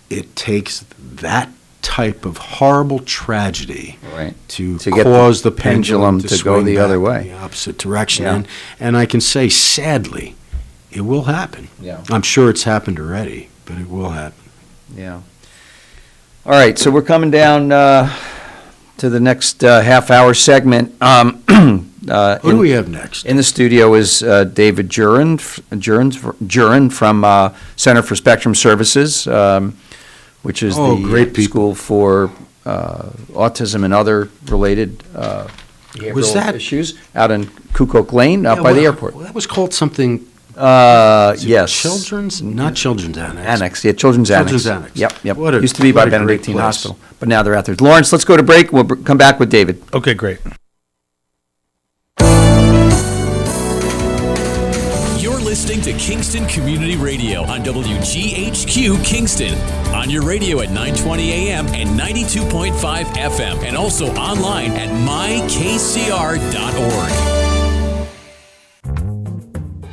it takes that type of horrible tragedy to get cause the pendulum to go swing the back other way. in the opposite direction. Yeah. And I can say, sadly, it will happen. Yeah. I'm sure it's happened already, but it will happen. Yeah. All right, so we're coming down to the next half-hour segment. Who do we have next? In the studio is David Jurhen from Center for Spectrum Services, which is great the school for autism and other related behavioral issues out in Kukok Lane, out by the airport. That was called something. Yes. Not Children's Annex. Annex, yeah, Children's Annex. Children's Annex. Yep. What a- Used to be by what a great Benedictine place. Hospital, but now they're out there. Lawrence, let's go to break. We'll come back with David. Okay, great. You're listening to Kingston Community Radio on WGHQ Kingston. On your radio at 920 AM and 92.5 FM, and also online at mykcr.org.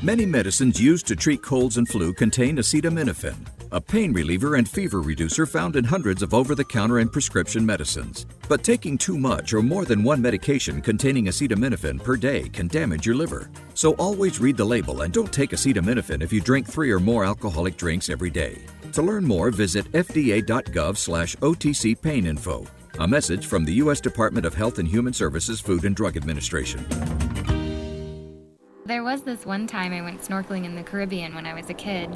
Many medicines used to treat colds and flu contain acetaminophen, a pain reliever and fever reducer found in hundreds of over-the-counter and prescription medicines. But taking too much or more than one medication containing acetaminophen per day can damage your liver. So always read the label and don't take acetaminophen if you drink 3 or more alcoholic drinks every day. To learn more, visit fda.gov/OTC pain info. A message from the U.S. Department of Health and Human Services Food and Drug Administration. There was this one time I went snorkeling in the Caribbean when I was a kid.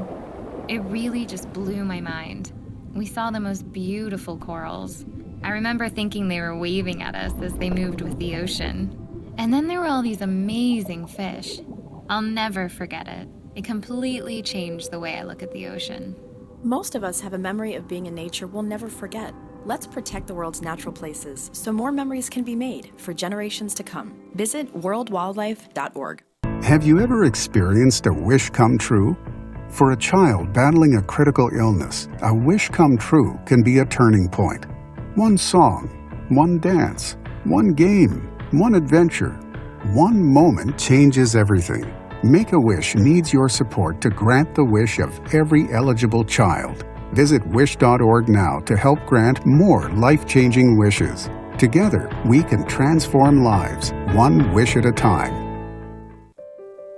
It really just blew my mind. We saw the most beautiful corals. I remember thinking they were waving at us as they moved with the ocean. And then there were all these amazing fish. I'll never forget it. It completely changed the way I look at the ocean. Most of us have a memory of being in nature we'll never forget. Let's protect the world's natural places so more memories can be made for generations to come. Visit worldwildlife.org. Have you ever experienced a wish come true? For a child battling a critical illness, a wish come true can be a turning point. One song, one dance, one game, one adventure, one moment changes everything. Make-A-Wish needs your support to grant the wish of every eligible child. Visit wish.org now to help grant more life-changing wishes. Together, we can transform lives, one wish at a time.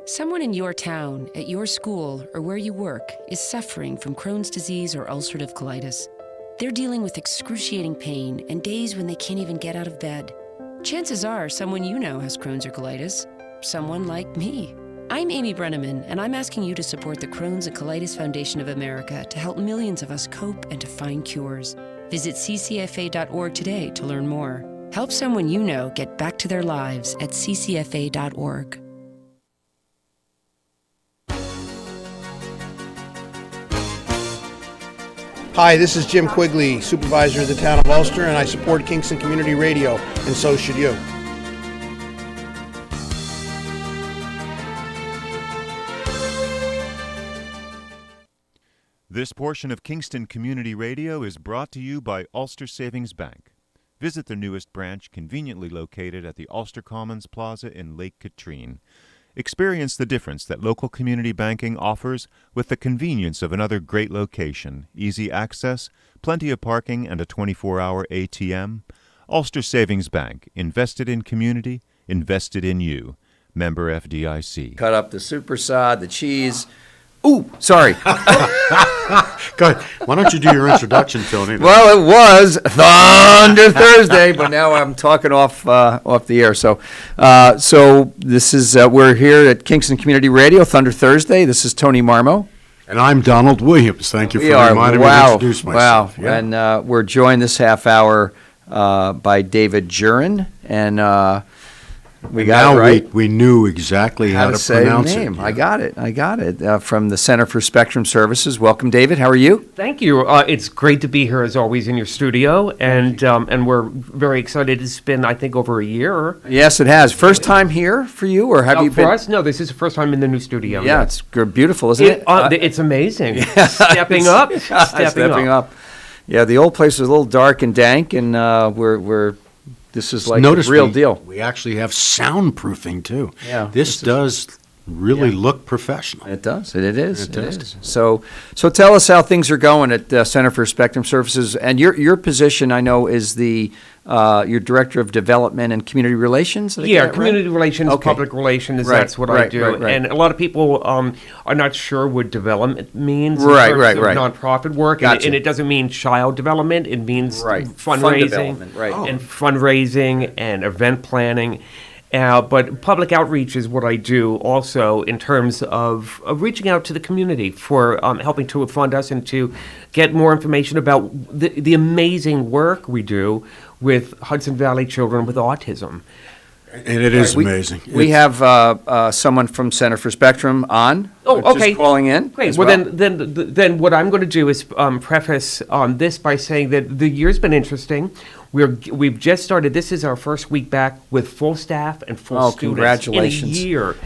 Someone in your town, at your school, or where you work is suffering from Crohn's disease or ulcerative colitis. They're dealing with excruciating pain and days when they can't even get out of bed. Chances are someone you know has Crohn's or colitis. Someone like me. I'm Amy Brenneman, and I'm asking you to support the Crohn's and Colitis Foundation of America to help millions of us cope and to find cures. Visit ccfa.org today to learn more. Help someone you know get back to their lives at ccfa.org. Hi, this is Jim Quigley, supervisor of the town of Ulster, and I support Kingston Community Radio, and so should you. This portion of Kingston Community Radio is brought to you by Ulster Savings Bank. Visit their newest branch, conveniently located at the Ulster Commons Plaza in Lake Katrine. Experience the difference that local community banking offers with the convenience of another great location, easy access, plenty of parking, and a 24-hour ATM. Ulster Savings Bank, invested in community, invested in you. Member FDIC. Cut up the supersod, the cheese. Ooh, sorry. Go ahead. Why don't you do your introduction, Tony? Well, it was Thunder Thursday, but now I'm talking off the air. So this is we're here at Kingston Community Radio, Thunder Thursday. This is Tony Marmo. And I'm Donald Williams. Thank you for reminding me to introduce myself. Wow. Yeah. And we're joined this half hour by David Jurhen. And We got now it right. we knew exactly how to say pronounce the name. it. I got it. From the Center for Spectrum Services. Welcome, David. How are you? Thank you. It's great to be here as always in your studio, and we're very excited. It's been, I think, over a year. Yes, it has. First time here for you, or have you been? For us, no. This is the first time in the new studio. Yeah, it's beautiful, isn't it? It's amazing. Stepping up. Yeah, the old place was a little dark and dank, and this is like Notice the real deal. We actually have soundproofing too. Yeah, this does really look professional. It does. It is. So tell us how things are going at Center for Spectrum Services, and your position, I know, is your Director of Development and Community Relations. Community relations, public relations. Right, That's what I do. right. And a lot of people are not sure what development means. Right. Nonprofit work, Gotcha. and it doesn't mean child development. It means fundraising, and fundraising and event planning. But public outreach is what I do also in terms of reaching out to the community for helping to fund us and to get more information about the amazing work we do with Hudson Valley children with autism. And it is amazing. We have someone from Center for Spectrum on. Oh, okay. Just calling in. Great. Well, then what I'm going to do is preface this by saying that the year's been interesting. We've just started. This is our first week back with full staff and full students. Congratulations. In a year.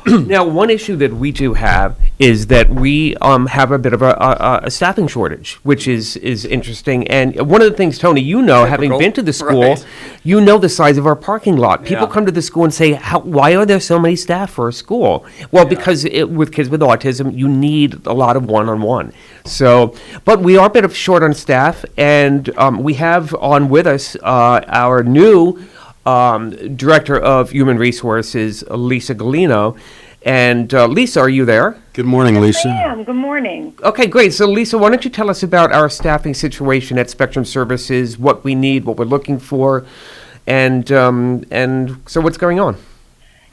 Now, one issue that we do have is that we have a bit of a staffing shortage, which is interesting. And one of the things, Tony, having been to the school, you know the size of our parking lot. People come to the school and say, why are there so many staff for a school? Well, because with kids with autism, you need a lot of one-on-one. So, but we are a bit of short on staff, and we have on with us our new Director of Human Resources, Lisa Galina. And Lisa, are you there? Good morning, Lisa. I am. Good morning. Okay, great. So, Lisa, why don't you tell us about our staffing situation at Spectrum Services, what we need, what we're looking for, and so what's going on?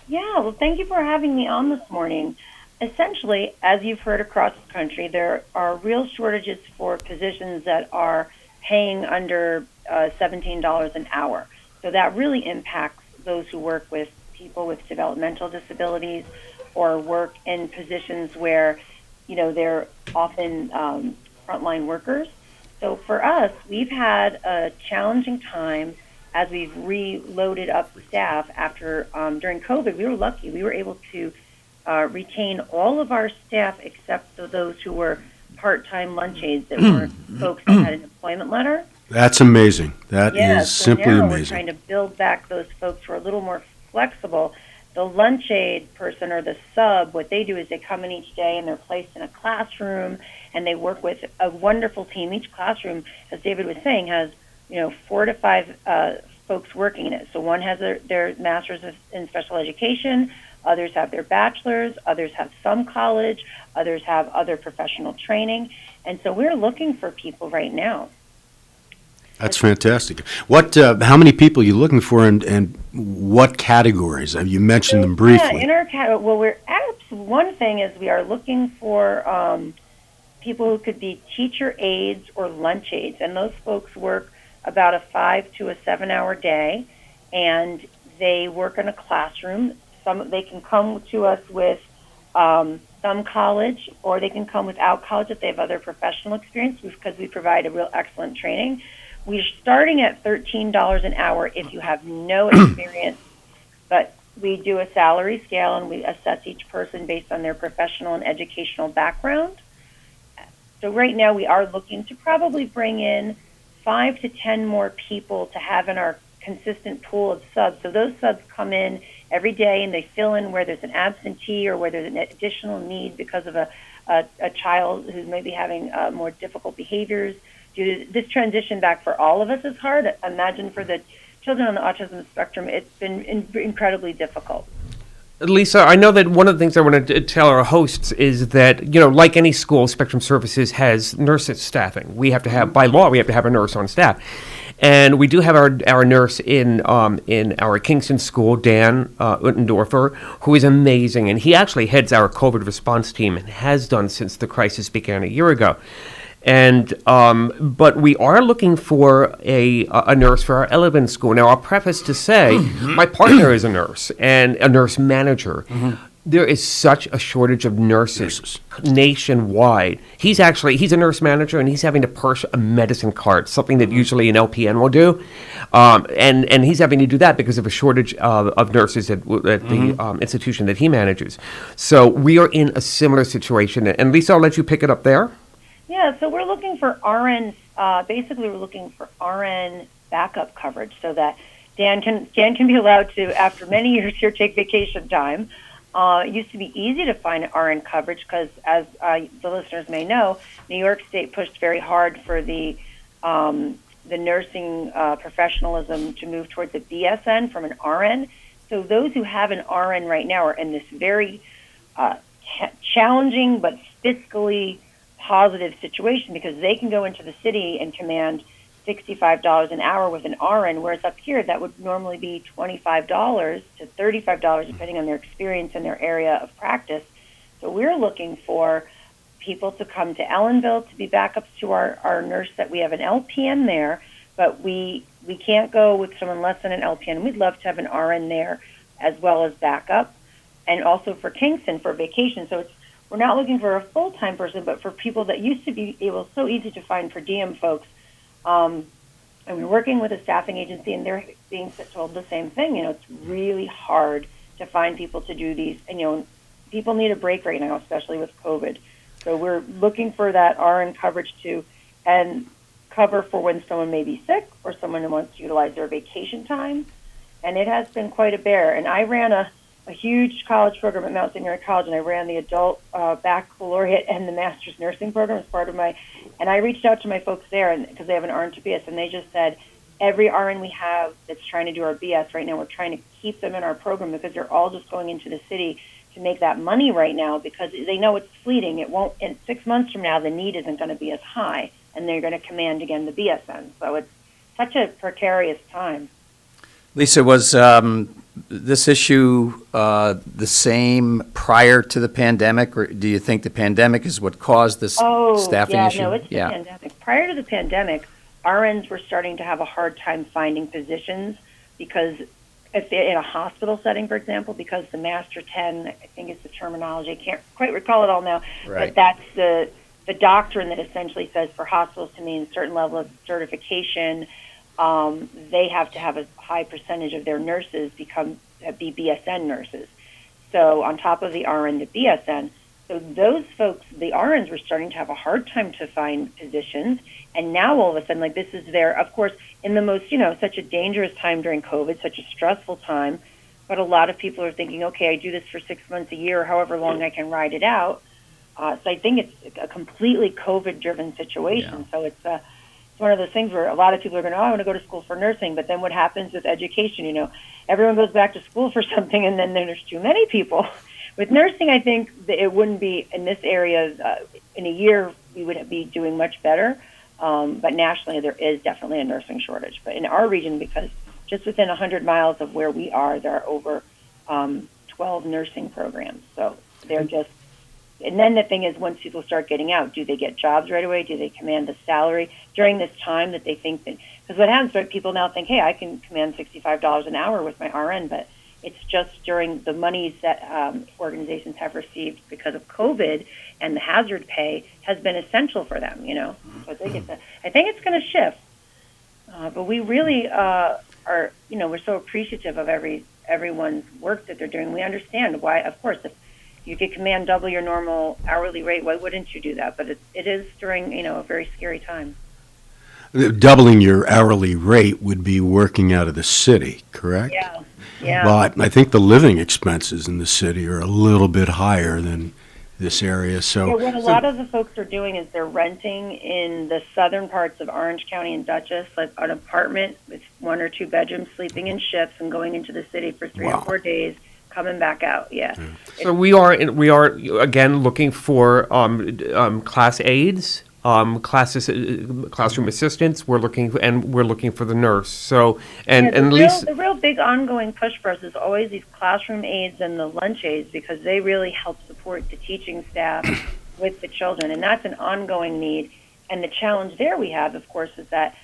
Yeah, well, thank you for having me on this morning. Essentially, as you've heard across the country, there are real shortages for positions that are paying under $17 an hour. So that really impacts those who work with people with developmental disabilities or work in positions where, they're often frontline workers. So for us, we've had a challenging time as we've reloaded up staff after, during COVID. We were lucky. We were able to retain all of our staff except for those who were part-time lunch aides that were folks that had an employment letter. That's amazing. That is simply now amazing. We're trying to build back those folks who are a little more flexible. The lunch aid person or the sub, what they do is they come in each day and they're placed in a classroom and they work with a wonderful team. Each classroom, as David was saying, has 4 to 5 folks working in it. So one has their master's in special education, others have their bachelor's, others have some college, others have other professional training. And so we're looking for people right now. That's fantastic. What? How many people are you looking for, and what categories? You mentioned them briefly. Yeah, in our one thing is we are looking for people who could be teacher aides or lunch aides, and those folks work about a 5 to a 7 hour day, and they work in a classroom. They can come to us with some college, or they can come without college if they have other professional experience, because we provide a real excellent training. We're starting at $13 an hour if you have no experience, but we do a salary scale and we assess each person based on their professional and educational background. So right now we are looking to probably bring in 5 to 10 more people to have in our consistent pool of subs. So those subs come in every day and they fill in where there's an absentee or where there's an additional need because of a child who's maybe having more difficult behaviors. This transition back for all of us is hard. Imagine for the children on the autism spectrum, it's been incredibly difficult. Lisa, I know that one of the things I want to tell our hosts is that, like any school, Spectrum Services has nurses staffing. We have to have, by law, we have to have a nurse on staff. And we do have our nurse in our Kingston school, Dan Uttendorfer, who is amazing. And he actually heads our COVID response team and has done since the crisis began a year ago. And but we are looking for a nurse for our Elevin school. Now, I'll preface to say my partner is a nurse and a nurse manager. There is such a shortage of nurses nationwide. He's a nurse manager, and he's having to push a medicine cart, something that usually an LPN will do, and he's having to do that because of a shortage of nurses at the institution that he manages. So we are in a similar situation. And Lisa, I'll let you pick it up there. Yeah, so we're looking for RN. Basically, we're looking for RN backup coverage so that Dan can be allowed to, after many years here, take vacation time. It used to be easy to find RN coverage because, as the listeners may know, New York State pushed very hard for the nursing professionalism to move towards a BSN from an RN. So those who have an RN right now are in this very challenging but fiscally positive situation because they can go into the city and command $65 an hour with an RN, whereas up here that would normally be $25 to $35 depending on their experience and their area of practice. So we're looking for people to come to Ellenville to be backups to our nurse that we have an LPN there, but we can't go with someone less than an LPN. We'd love to have an RN there as well as backup, and also for Kingston for vacation. So we're not looking for a full-time person, but for people that used to be able, so easy to find per diem folks. And we're working with a staffing agency, and they're being told the same thing. It's really hard to find people to do these. And, people need a break right now, especially with COVID. So we're looking for that RN coverage and cover for when someone may be sick or someone who wants to utilize their vacation time. And it has been quite a bear. And I ran a huge college program at Mount St. Mary College, and I ran the adult baccalaureate and the master's nursing program as part of and I reached out to my folks there because they have an RN to BS, and they just said, every RN we have that's trying to do our BS right now, we're trying to keep them in our program because they're all just going into the city to make that money right now because they know it's fleeting. It won't, in 6 months from now, the need isn't going to be as high, and they're going to command again the BSN. So it's such a precarious time. Lisa, was this issue the same prior to the pandemic, or do you think the pandemic is what caused this staffing issue? No, it's the pandemic. Prior to the pandemic, RNs were starting to have a hard time finding positions because if they're in a hospital setting, for example, because the Master 10, I think is the terminology, I can't quite recall it all now, but that's the doctrine that essentially says for hospitals to mean a certain level of certification, they have to have a high percentage of their nurses be BSN nurses. So on top of the RN to BSN, so those folks, the RNs were starting to have a hard time to find positions, and now all of a sudden, this is of course, in the most, such a dangerous time during COVID, such a stressful time, but a lot of people are thinking, okay, I do this for 6 months, a year, however long I can ride it out. So I think it's a completely COVID-driven situation. So it's one of those things where a lot of people are going, I want to go to school for nursing, but then what happens with education? Everyone goes back to school for something, and then there's too many people. With nursing, I think that it wouldn't be, in this area, in a year, we would be doing much better. But nationally, there is definitely a nursing shortage. But in our region, because just within 100 miles of where we are, there are over 12 nursing programs. So they're just, and then the thing is, once people start getting out, do they get jobs right away? Do they command the salary during this time that they think that, because what happens, right, people now think, hey, I can command $65 an hour with my RN, but it's just during the monies that organizations have received because of COVID and the hazard pay has been essential for them, So I think it's going to shift. But we really are, we're so appreciative of everyone's work that they're doing. We understand why, of course, if you could command double your normal hourly rate, why wouldn't you do that? But it is during, a very scary time. Doubling your hourly rate would be working out of the city, correct? Yeah. Well, I think the living expenses in the city are a little bit higher than this area. So what a lot of the folks are doing is they're renting in the southern parts of Orange County and Dutchess, like an apartment with 1 or 2 bedrooms, sleeping in shifts and going into the city for 3 or 4 days, coming back out. So we are again looking for class aides, classroom assistants. We're looking for the nurse. So the real big ongoing push for us is always these classroom aides and the lunch aides, because they really help support the teaching staff with the children, and that's an ongoing need. And the challenge there we have, of course, is that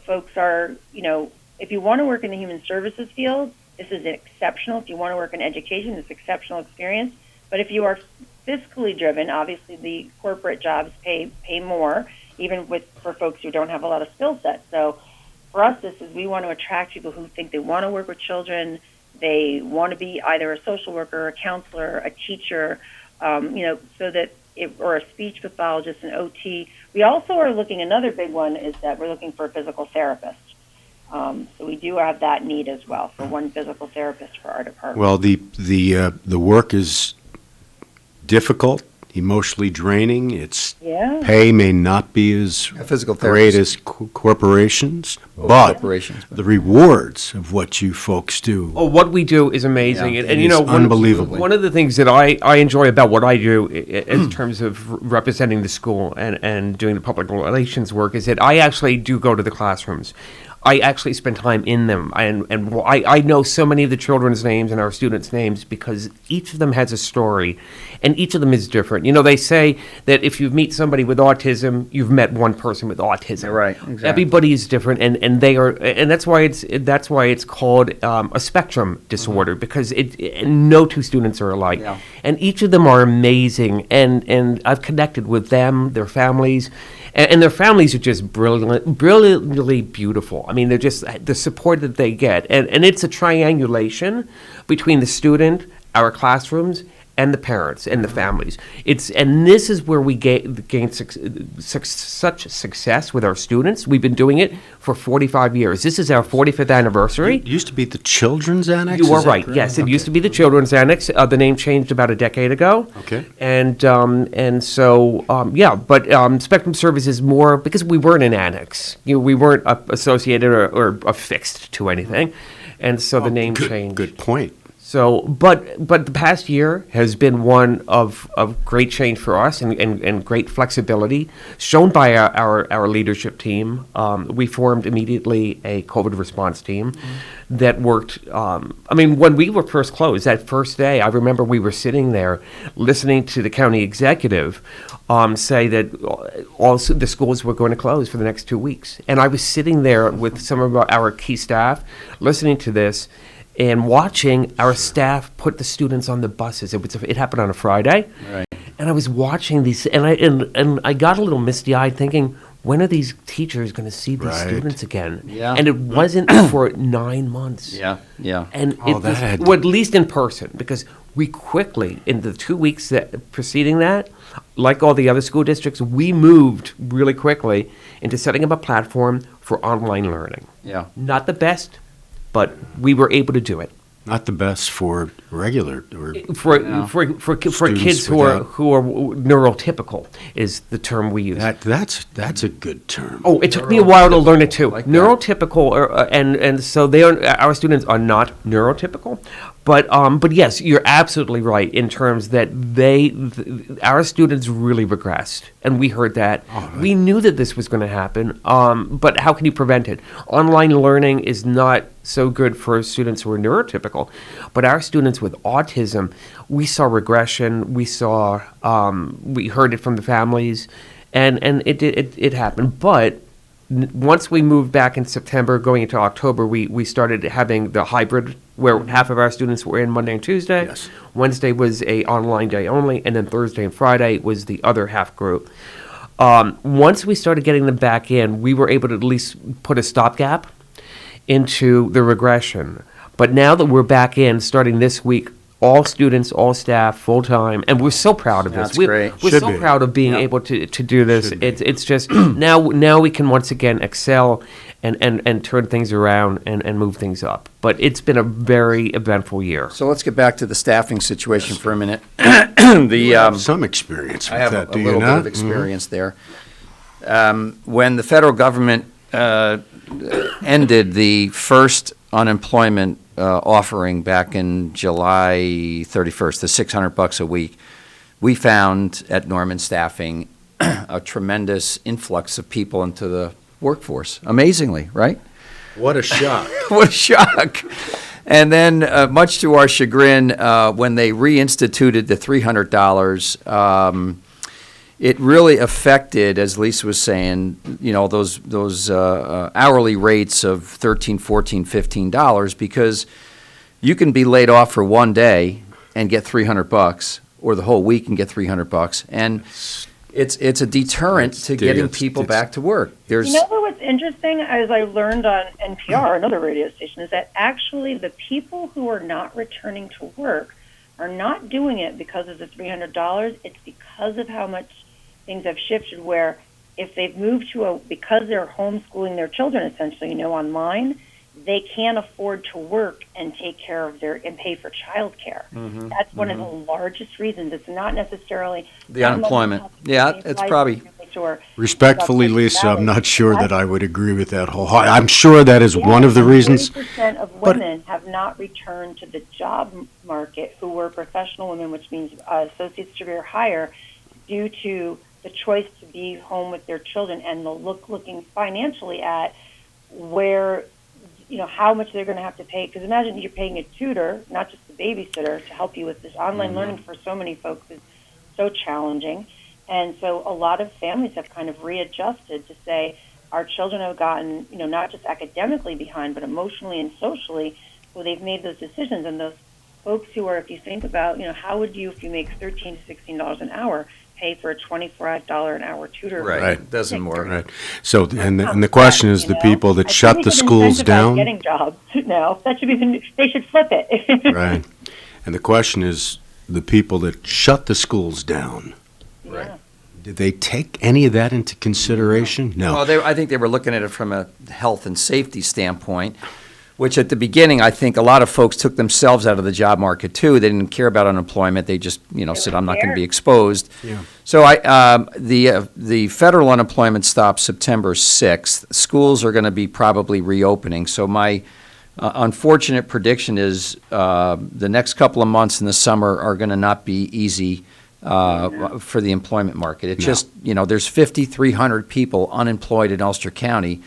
folks are, if you want to work in the human services field, this is exceptional. If you want to work in education, it's exceptional experience. But if you are fiscally driven, obviously the corporate jobs pay more, even for folks who don't have a lot of skill sets. So for us, we want to attract people who think they want to work with children. They want to be either a social worker, a counselor, a teacher, so that or a speech pathologist, an OT. We also are looking. Another big one is that we're looking for a physical therapist. So we do have that need as well for one physical therapist for our department. Well, the work is difficult, emotionally draining. Its pay may not be as great as corporations, but the rewards of what you folks do. Oh, what we do is amazing, and unbelievable. One of the things that I enjoy about what I do in terms of representing the school and doing the public relations work is that I actually do go to the classrooms. I actually spend time in them, and I know so many of the children's names and our students' names because each of them has a story, and each of them is different. They say that if you meet somebody with autism, you've met one person with autism. Right, exactly. Everybody is different, and they are, and that's why it's called a spectrum disorder because no two students are alike, and each of them are amazing, and I've connected with them, their families. And their families are just brilliantly beautiful. I mean, they're just the support that they get. And it's a triangulation between the student, our classrooms, and the parents and the families. And this is where we gain such success with our students. We've been doing it for 45 years. This is our 45th anniversary. It used to be the Children's Annex? You are right, yes. It used to be the Children's Annex. The name changed about a decade ago. Okay. And so, but Spectrum Service is more, because we weren't an annex. We weren't associated or affixed to anything. And so the name changed. Good point. So, but the past year has been one of great change for us and great flexibility shown by our leadership team. We formed immediately a COVID response team that worked. When we were first closed, that first day, I remember we were sitting there listening to the county executive say that all the schools were going to close for the next 2 weeks. And I was sitting there with some of our key staff listening to this and watching our staff put the students on the buses. It happened on a Friday, right? And I was watching these, and I got a little misty-eyed, thinking, when are these teachers going to see these students again? Yeah. And it wasn't for 9 months. Yeah. And at least in person, because we quickly, in the 2 weeks preceding that, like all the other school districts, we moved really quickly into setting up a platform for online learning. Yeah. Not the best, but we were able to do it. Not the best for regular or for kids who are neurotypical is the term we use. That's a good term. Oh, it took me a while to learn it too. Like neurotypical, and so our students are not neurotypical, but yes, you're absolutely right in terms that our students really regressed, and we heard that. We knew that this was going to happen, but how can you prevent it? Online learning is not so good for students who are neurotypical, but our students with autism, we saw regression. We heard it from the families, and it happened. But once we moved back in September, going into October, we started having the hybrid where half of our students were in Monday and Tuesday. Yes. Wednesday was a online day only, and then Thursday and Friday was the other half group. Once we started getting them back in, we were able to at least put a stopgap into the regression. But now that we're back in, starting this week, all students, all staff, full-time, and we're so proud of this. That's great. We're so proud of being able to do this. It's just now we can once again excel and turn things around and move things up. But it's been a very eventful year. So let's get back to the staffing situation for a minute. You have some experience with I have that, a little bit of experience there. When the federal government ended the first unemployment offering back in July 31st, the $600 a week, we found at Norman Staffing a tremendous influx of people into the workforce. Amazingly, right? What a shock. What a shock. And then, much to our chagrin, when they reinstituted the $300, it really affected, as Lisa was saying, those hourly rates of $13, $14, $15, because you can be laid off for one day and get $300, or the whole week and get $300, and it's a deterrent to getting people back to work. You know what's interesting, as I learned on NPR, another radio station, is that actually the people who are not returning to work are not doing it because of the $300. It's because of how much things have shifted, where if they've moved because they're homeschooling their children essentially, online, they can't afford to work and take care of and pay for child care. Mm-hmm. That's one of the largest reasons. It's not necessarily the unemployment. Yeah, it's probably. Respectfully, Lisa, I'm not sure that I would agree with that wholeheartedly. I'm sure that is one of the reasons. 30% of women have not returned to the job market who were professional women, which means associate's degree or higher, due to the choice to be home with their children and looking financially at where, how much they're going to have to pay. Because imagine you're paying a tutor, not just a babysitter, to help you with this online learning for so many folks is so challenging. And so a lot of families have kind of readjusted to say our children have gotten, not just academically behind, but emotionally and socially. So they've made those decisions. And those folks who are, if you think about, how would you, if you make $13 to $16 an hour, pay for a $25 an hour tutor? Right, doesn't work. Right. So, and the question is, the people that shut the schools down. Getting jobs now. That should be. They should flip it. Right. And the question is, the people that shut the schools down. Right. Did they take any of that into consideration? No. Well, I think they were looking at it from a health and safety standpoint, which at the beginning, I think a lot of folks took themselves out of the job market too. They didn't care about unemployment. They just, said, I'm not going to be exposed. Yeah. So the federal unemployment stops September 6th. Schools are going to be probably reopening. So my unfortunate prediction is the next couple of months in the summer are going to not be easy for the employment market. It's just, there's 5,300 people unemployed in Ulster County,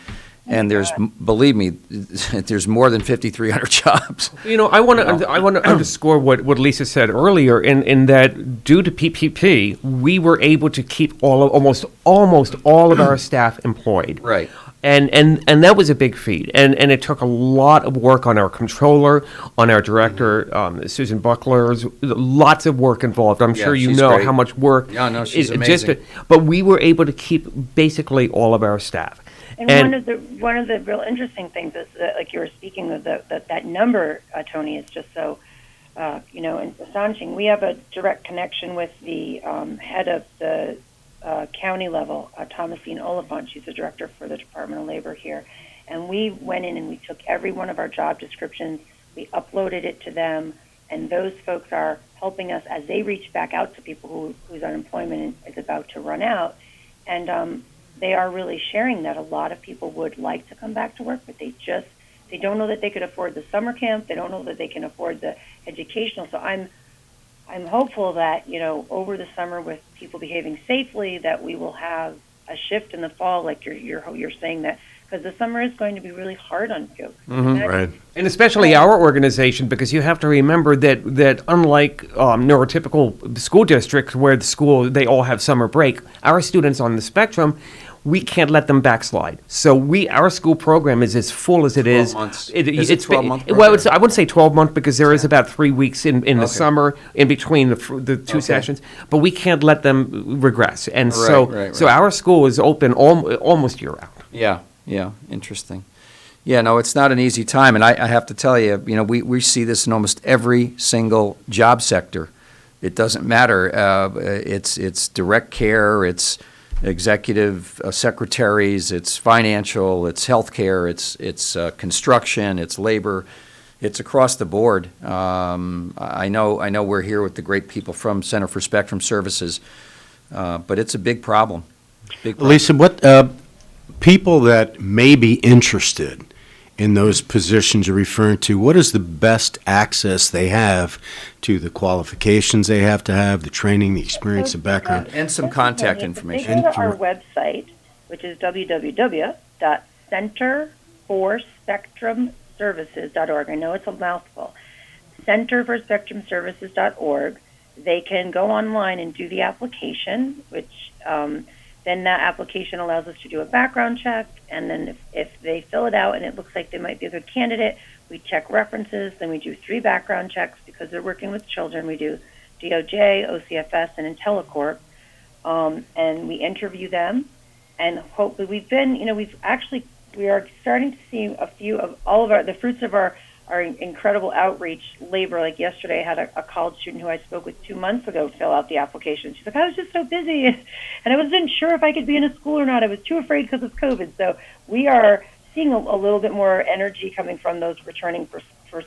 and there's, believe me, there's more than 5,300 jobs. I want to underscore what Lisa said earlier, in that due to PPP, we were able to keep almost all of our staff employed. Right. And that was a big feat, and it took a lot of work on our controller, on our director, Susan Buckler's, lots of work involved. I'm sure you know how much work. Yeah, no, she's amazing. But we were able to keep basically all of our staff. And one of the real interesting things is that, like you were speaking of, that number, Tony, is just so astonishing. We have a direct connection with the head of the county level, Thomasine Oliphant. She's the director for the Department of Labor here. And we went in and we took every one of our job descriptions, we uploaded it to them, and those folks are helping us as they reach back out to people whose unemployment is about to run out. And they are really sharing that a lot of people would like to come back to work, but they don't know that they could afford the summer camp. They don't know that they can afford the educational. So I'm hopeful that, over the summer, with people behaving safely, that we will have a shift in the fall, like you're saying, that because the summer is going to be really hard on folks. Mm-hmm. Right. And especially our organization, because you have to remember that unlike neurotypical school districts where they all have summer break, our students on the spectrum, we can't let them backslide. So our school program is as full as it is. 12 months. It's 12-month well, I wouldn't say 12 months because there is about 3 weeks in the summer in between the two sessions, but we can't let them regress. And so our school is open almost year round. Yeah, interesting. Yeah, no, it's not an easy time, and I have to tell you, we see this in almost every single job sector. It doesn't matter. It's direct care, it's executive secretaries, it's financial, it's healthcare, it's construction, it's labor, it's across the board. I know we're here with the great people from Center for Spectrum Services, but it's a big problem. Lisa, what people that may be interested in those positions you're referring to, what is the best access they have to the qualifications they have to have, the training, the experience, the background? And some contact information. They go to our website, which is www.centerforspectrumservices.org. I know it's a mouthful. Centerforspectrumservices.org. they can go online and do the application, which then that application allows us to do a background check, and then if they fill it out and it looks like they might be a good candidate, we check references, then we do 3 background checks because they're working with children. We do DOJ, OCFS, and IntelliCorp, and we interview them, and hopefully we are starting to see a few of all of the fruits of our incredible outreach labor. Like yesterday, I had a college student who I spoke with 2 months ago fill out the application. She's like, I was just so busy, and I wasn't sure if I could be in a school or not. I was too afraid because of COVID. So we are seeing a little bit more energy coming from those returning for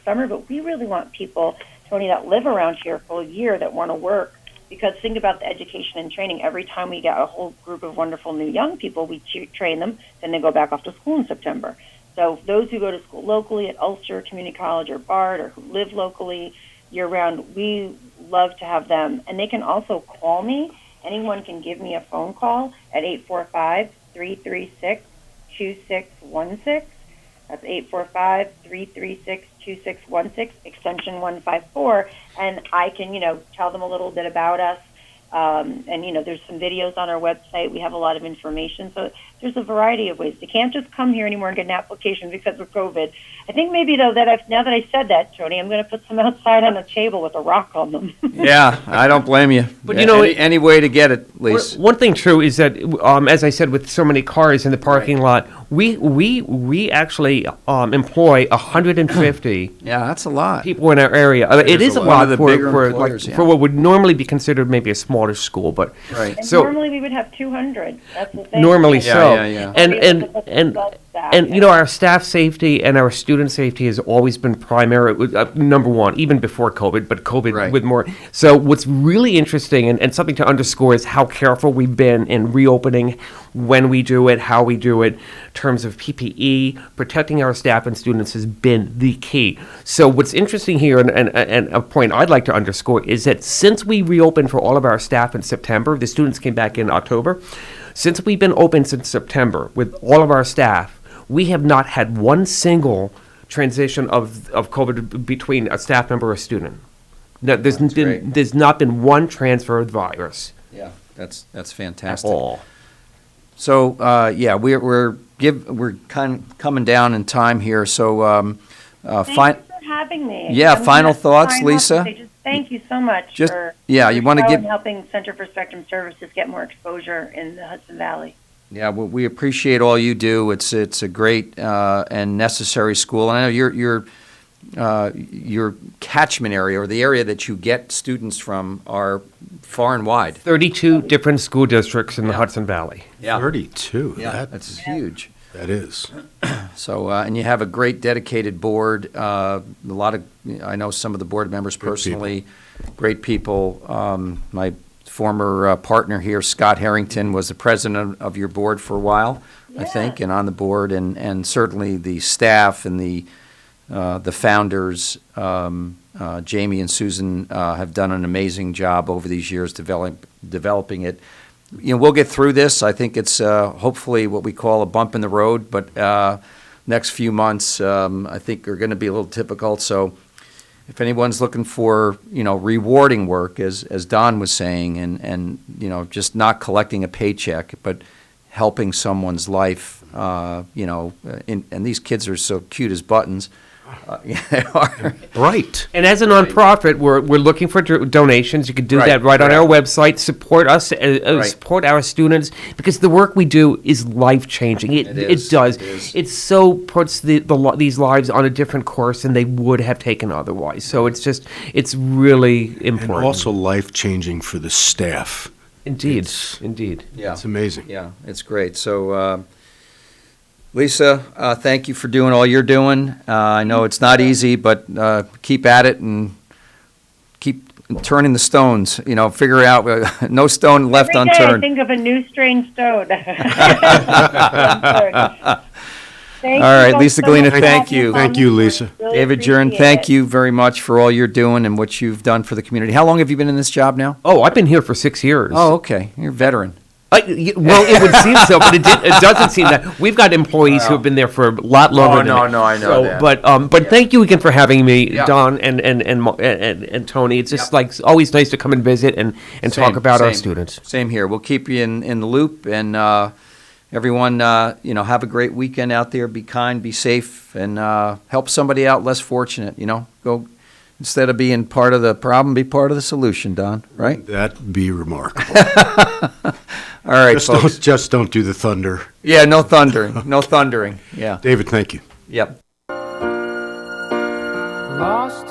summer, but we really want people, Tony, that live around here for a year that want to work. Because think about the education and training. Every time we get a whole group of wonderful new young people, we train them, then they go back off to school in September. So those who go to school locally at Ulster Community College or BARD, or who live locally year-round, we love to have them. And they can also call me. Anyone can give me a phone call at 845-336-2616. That's 845-336-2616, extension 154. And I can, tell them a little bit about us. And, there's some videos on our website. We have a lot of information. So there's a variety of ways. They can't just come here anymore and get an application because of COVID. I think maybe, though, now that I said that, Tony, I'm going to put some outside on a table with a rock on them. Yeah, I don't blame you. But, any way to get it, Lisa. One thing true is that, as I said, with so many cars in the parking lot, we actually employ 150. Yeah, that's a lot. People in our area. It is a lot for what would normally be considered maybe a smaller school, but right. And so normally we would have 200. That's the thing. Normally so. Yeah. And our staff safety and our student safety has always been primary, number one, even before COVID, but COVID with more. So what's really interesting and something to underscore is how careful we've been in reopening, when we do it, how we do it. In terms of PPE, protecting our staff and students has been the key. So what's interesting here, and a point I'd like to underscore, is that since we reopened for all of our staff in September, the students came back in October, since we've been open since September with all of our staff, we have not had one single transition of COVID between a staff member or a student. No, there's not been one transfer of virus. Yeah, that's fantastic. At all. So we're kind of coming down in time here. So thank you for having me. Yeah, final thoughts, Lisa. Thank you so much for you want to give helping Center for Spectrum Services get more exposure in the Hudson Valley. Yeah, well, we appreciate all you do. It's a great and necessary school. And I know your catchment area, or the area that you get students from, are far and wide. 32 different school districts in the Hudson Valley. Yeah. 32. Yeah, that's huge. That is. So, and you have a great dedicated board. I know some of the board members personally, great people. My former partner here, Scott Harrington, was the president of your board for a while, I think, and on the board, and certainly the staff and the founders, Jamie and Susan, have done an amazing job over these years developing it. We'll get through this. I think it's hopefully what we call a bump in the road, but next few months I think are going to be a little difficult. So if anyone's looking for rewarding work, as Don was saying, and just not collecting a paycheck, but helping someone's life, and these kids are so cute as buttons. They are. Right. And as a nonprofit, we're looking for donations. You can do that right on our website. Support us, support our students, because the work we do is life-changing. It does. It so puts these lives on a different course than they would have taken otherwise. So it's really important. And also life-changing for the staff. Indeed. Yeah. It's amazing. Yeah, it's great. So, Lisa, thank you for doing all you're doing. I know it's not easy, but keep at it and keep turning the stones. Figure out no stone left Every day unturned. I think of a new strange stone. All right, Lisa Galina, thank you. Thank you, Lisa. Really David Jurhen, thank you very much for all you're doing and what you've done for the community. How long have you been in this job now? Oh, I've been here for 6 years. Oh, okay. You're a veteran. Well, it would seem so, but it doesn't seem that. We've got employees who have been there for a lot longer than me. No, I know that. But thank you again for having me, Don and Tony. It's just like always nice to come and visit and talk about our students. Same here. We'll keep you in the loop, and everyone, have a great weekend out there. Be kind, be safe, and help somebody out less fortunate. Go. Instead of being part of the problem, be part of the solution, Don, right? That'd be remarkable. All right, folks. Just don't do the thunder. Yeah, no thundering. No thundering. Yeah. David, thank you. Yep. Lost